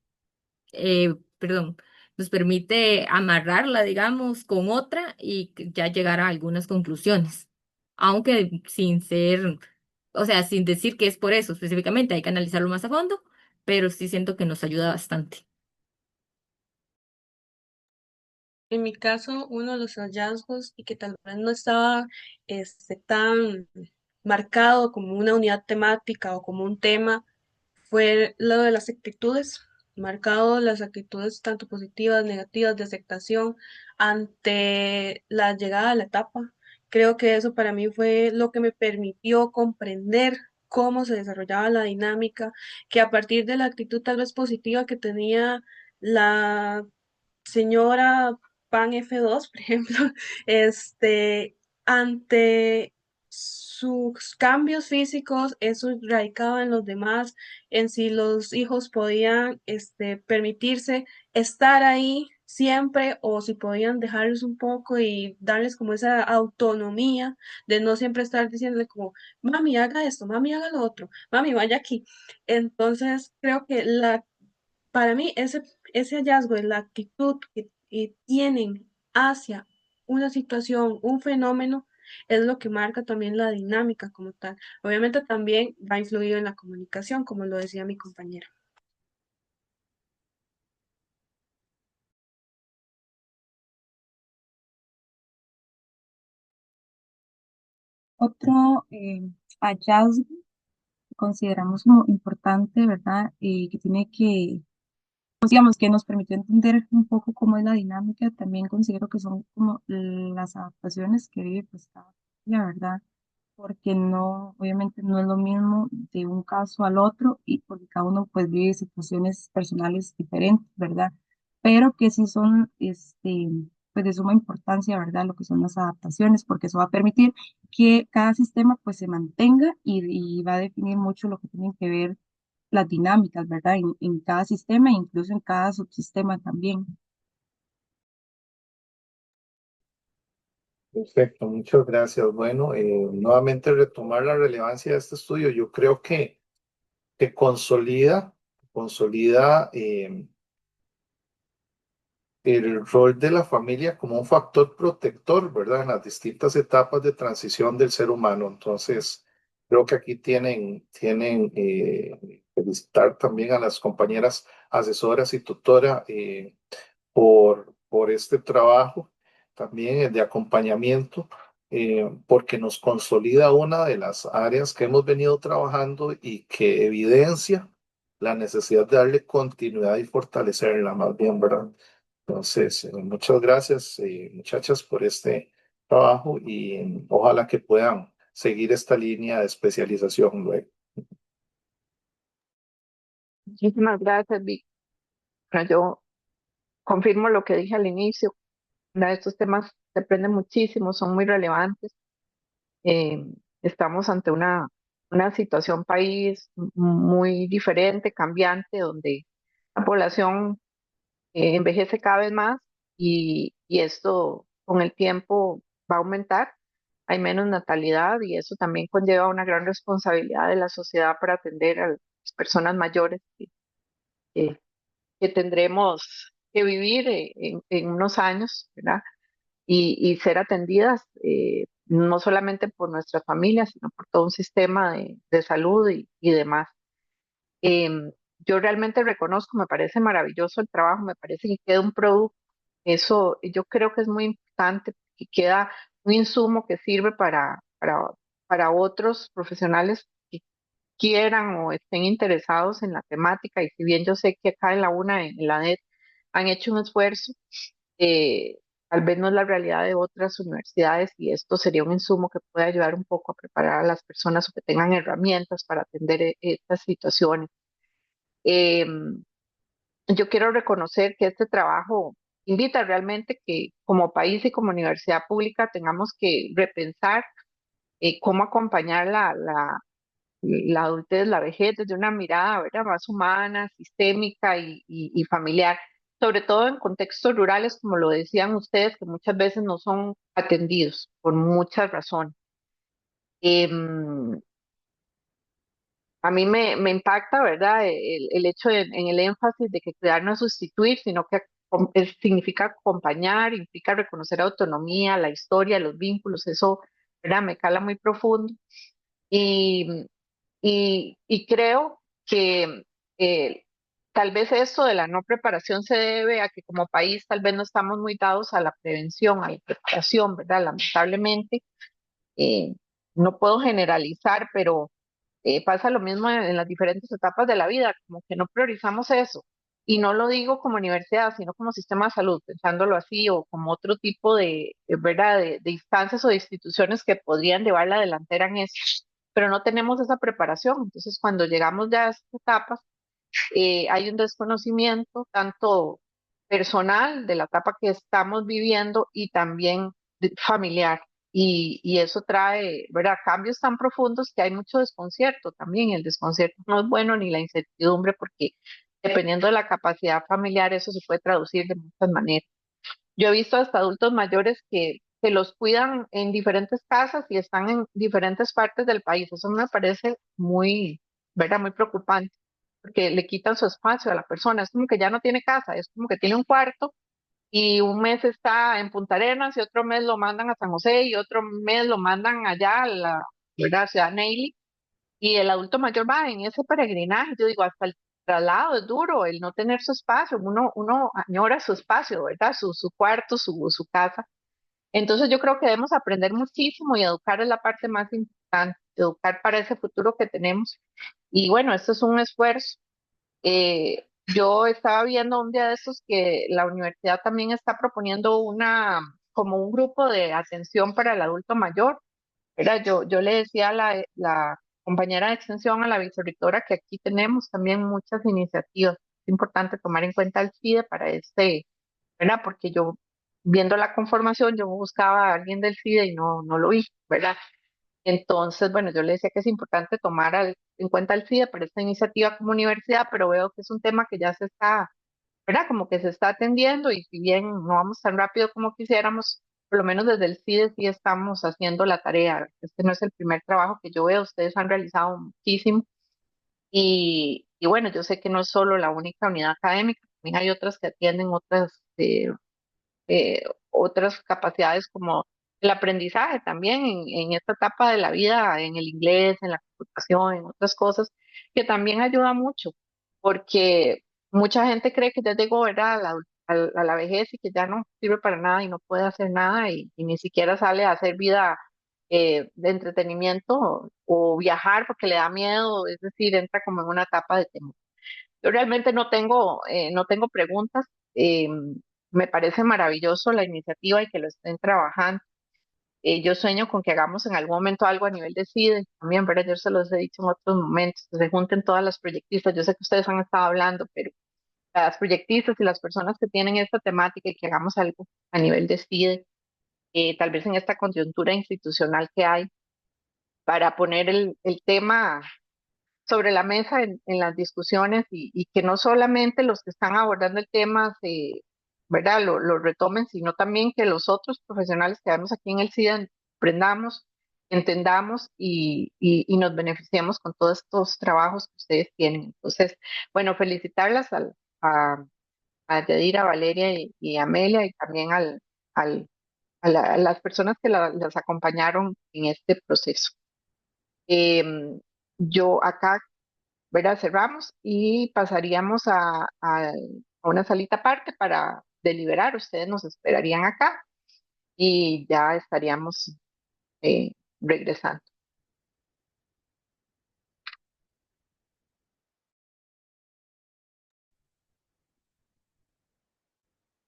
perdón, nos permite amarrarla, digamos, con otra y ya llegar a algunas conclusiones, aunque sin ser, o sea, sin decir que es por eso específicamente, hay que analizarlo más a fondo, pero sí siento que nos ayuda bastante. En mi caso, uno de los hallazgos y que tal vez no estaba tan marcado como una unidad temática o como un tema fue lo de las actitudes, marcado las actitudes tanto positivas, negativas, de aceptación ante la llegada a la etapa. Creo que eso para mí fue lo que me permitió comprender cómo se desarrollaba la dinámica, que a partir de la actitud tal vez positiva que tenía la señora Pan F2, por ejemplo, ante sus cambios físicos, eso radicaba en los demás, en si los hijos podían permitirse estar ahí siempre o si podían dejarlos un poco y darles como esa autonomía de no siempre estar diciéndole como, mami, haga esto, mami, haga lo otro, mami, vaya aquí. Entonces, creo que para mí ese hallazgo de la actitud tienen hacia una situación, un fenómeno, es lo que marca también la dinámica como tal. Obviamente también va influido en la comunicación, como lo decía mi compañera. Otro hallazgo que consideramos como importante, ¿verdad? Que tiene que, pues digamos, que nos permitió entender un poco cómo es la dinámica, también considero que son como las adaptaciones que vive pues cada familia, ¿verdad? Porque no, obviamente no es lo mismo de un caso al otro y porque cada uno pues vive situaciones personales diferentes, ¿verdad? Pero que sí son, pues de suma importancia, ¿verdad? Lo que son las adaptaciones, porque eso va a permitir que cada sistema pues se mantenga y va a definir mucho lo que tienen que ver las dinámicas, ¿verdad? En cada sistema e incluso en cada subsistema también. Perfecto, muchas gracias. Bueno, nuevamente retomar la relevancia de este estudio, yo creo que consolida el rol de la familia como un factor protector, ¿verdad? En las distintas etapas de transición del ser humano. Entonces, creo que aquí tienen felicitar también a las compañeras asesoras y tutoras por este trabajo, también el de acompañamiento, porque nos consolida una de las áreas que hemos venido trabajando y que evidencia la necesidad de darle continuidad y fortalecerla más bien, ¿verdad? Entonces, muchas gracias, muchachas, por este trabajo y ojalá que puedan seguir esta línea de especialización luego. Muchísimas gracias, Vic. Bueno, yo confirmo lo que dije al inicio. ¿Verdad? Estos temas se aprenden muchísimo, son muy relevantes. Eh, Estamos ante una situación país muy diferente, cambiante, donde la población envejece cada vez más y esto con el tiempo va a aumentar. Hay menos natalidad y eso también conlleva una gran responsabilidad de la sociedad para atender a las personas mayores que, que tendremos que vivir en unos años, ¿verdad? Y ser atendidas no solamente por nuestras familias, sino por todo un sistema de salud y demás. Em, yo realmente reconozco, me parece maravilloso el trabajo, me parece que queda un producto, eso yo creo que es muy importante, que queda un insumo que sirve para otros profesionales que quieran o estén interesados en la temática, y si bien yo sé que acá en la UNA, en la NET, han hecho un esfuerzo, eh, tal vez no es la realidad de otras universidades y esto sería un insumo que puede ayudar un poco a preparar a las personas o que tengan herramientas para atender estas situaciones. Eh, yo quiero reconocer que este trabajo invita realmente que como país y como universidad pública tengamos que repensar cómo acompañar la adultez, la vejez desde una mirada, ¿verdad?, más humana, sistémica y familiar, sobre todo en contextos rurales, como lo decían ustedes, que muchas veces no son atendidos por muchas razones. Em, a mí me impacta, ¿verdad?, el hecho en el énfasis de que cuidar no es sustituir, sino que significa acompañar, implica reconocer autonomía, la historia, los vínculos, eso, ¿verdad?, me cala muy profundo. Y, y creo que eh, tal vez esto de la no preparación se debe a que como país tal vez no estamos muy dados a la prevención, a la preparación, ¿verdad? Lamentablemente, eh, no puedo generalizar, pero pasa lo mismo en las diferentes etapas de la vida, como que no priorizamos eso. Y no lo digo como universidad, sino como sistema de salud, pensándolo así, o como otro tipo ¿verdad? De instancias o de instituciones que podrían llevar la delantera en eso. Pero no tenemos esa preparación. Entonces, cuando llegamos ya a estas etapas, hay un desconocimiento tanto personal de la etapa que estamos viviendo y también familiar. Y eso trae, ¿verdad?, cambios tan profundos que hay mucho desconcierto también. El desconcierto no es bueno ni la incertidumbre porque dependiendo de la capacidad familiar eso se puede traducir de muchas maneras. Yo he visto hasta adultos mayores que los cuidan en diferentes casas y están en diferentes partes del país. Eso me parece muy, ¿verdad?, muy preocupante porque le quitan su espacio a la persona. Es como que ya no tiene casa, es como que tiene un cuarto y un mes está en Punta Arenas y otro mes lo mandan a San José y otro mes lo mandan allá a la, ¿verdad? Ciudad Neily, y el adulto mayor va en ese peregrinaje. Yo digo, hasta el traslado es duro, el no tener su espacio, uno añora su espacio, ¿verdad? Su cuarto, su casa. Entonces yo creo que debemos aprender muchísimo y educar es la parte más importante, educar para ese futuro que tenemos. Y bueno, esto es un esfuerzo. Yo estaba viendo un día de estos que la universidad también está proponiendo como un grupo de atención para el adulto mayor. Yo le decía a la compañera de extensión, a la vicerrectora, que aquí tenemos también muchas iniciativas. Es importante tomar en cuenta el CIDE para ¿verdad? Porque yo, viendo la conformación, yo buscaba a alguien del CIDE y no lo vi, ¿verdad? Entonces, bueno, yo le decía que es importante tomar en cuenta el CIDE para esta iniciativa como universidad, pero veo que es un tema que ya se está, ¿verdad? Como que se está atendiendo y si bien no vamos tan rápido como quisiéramos, por lo menos desde el CIDE sí estamos haciendo la tarea. Este no es el primer trabajo que yo veo, ustedes han realizado muchísimo y bueno, yo sé que no es solo la única unidad académica, también hay otras que atienden otras capacidades como el aprendizaje también en esta etapa de la vida, en el inglés, en la computación, en otras cosas, que también ayuda mucho, porque mucha gente cree que ya llegó, ¿verdad? A la vejez y que ya no sirve para nada y no puede hacer nada y ni siquiera sale a hacer vida de entretenimiento o viajar porque le da miedo, es decir, entra como en una etapa de temor. Yo realmente no tengo preguntas. Me parece maravilloso la iniciativa y que lo estén trabajando. Yo sueño con que hagamos en algún momento algo a nivel de CIDE, también, ¿verdad? Yo se los he dicho en otros momentos, que se junten todas las proyectistas. Yo sé que ustedes han estado hablando, pero las proyectistas y las personas que tienen esta temática y que hagamos algo a nivel de CIDE, tal vez en esta coyuntura institucional que hay, para poner el tema sobre la mesa en las discusiones y que no solamente los que están abordando el tema ¿verdad? Lo retomen, sino también que los otros profesionales que vemos aquí en el CIDA aprendamos, entendamos y nos beneficiemos con todos estos trabajos que ustedes tienen. Entonces, bueno, felicitarlas a Yadira, Valeria y Amelia y también a las personas que las acompañaron en este proceso. Em, yo acá, ¿verdad? Cerramos y pasaríamos a una salita aparte para deliberar. Ustedes nos esperarían acá y ya estaríamos regresando.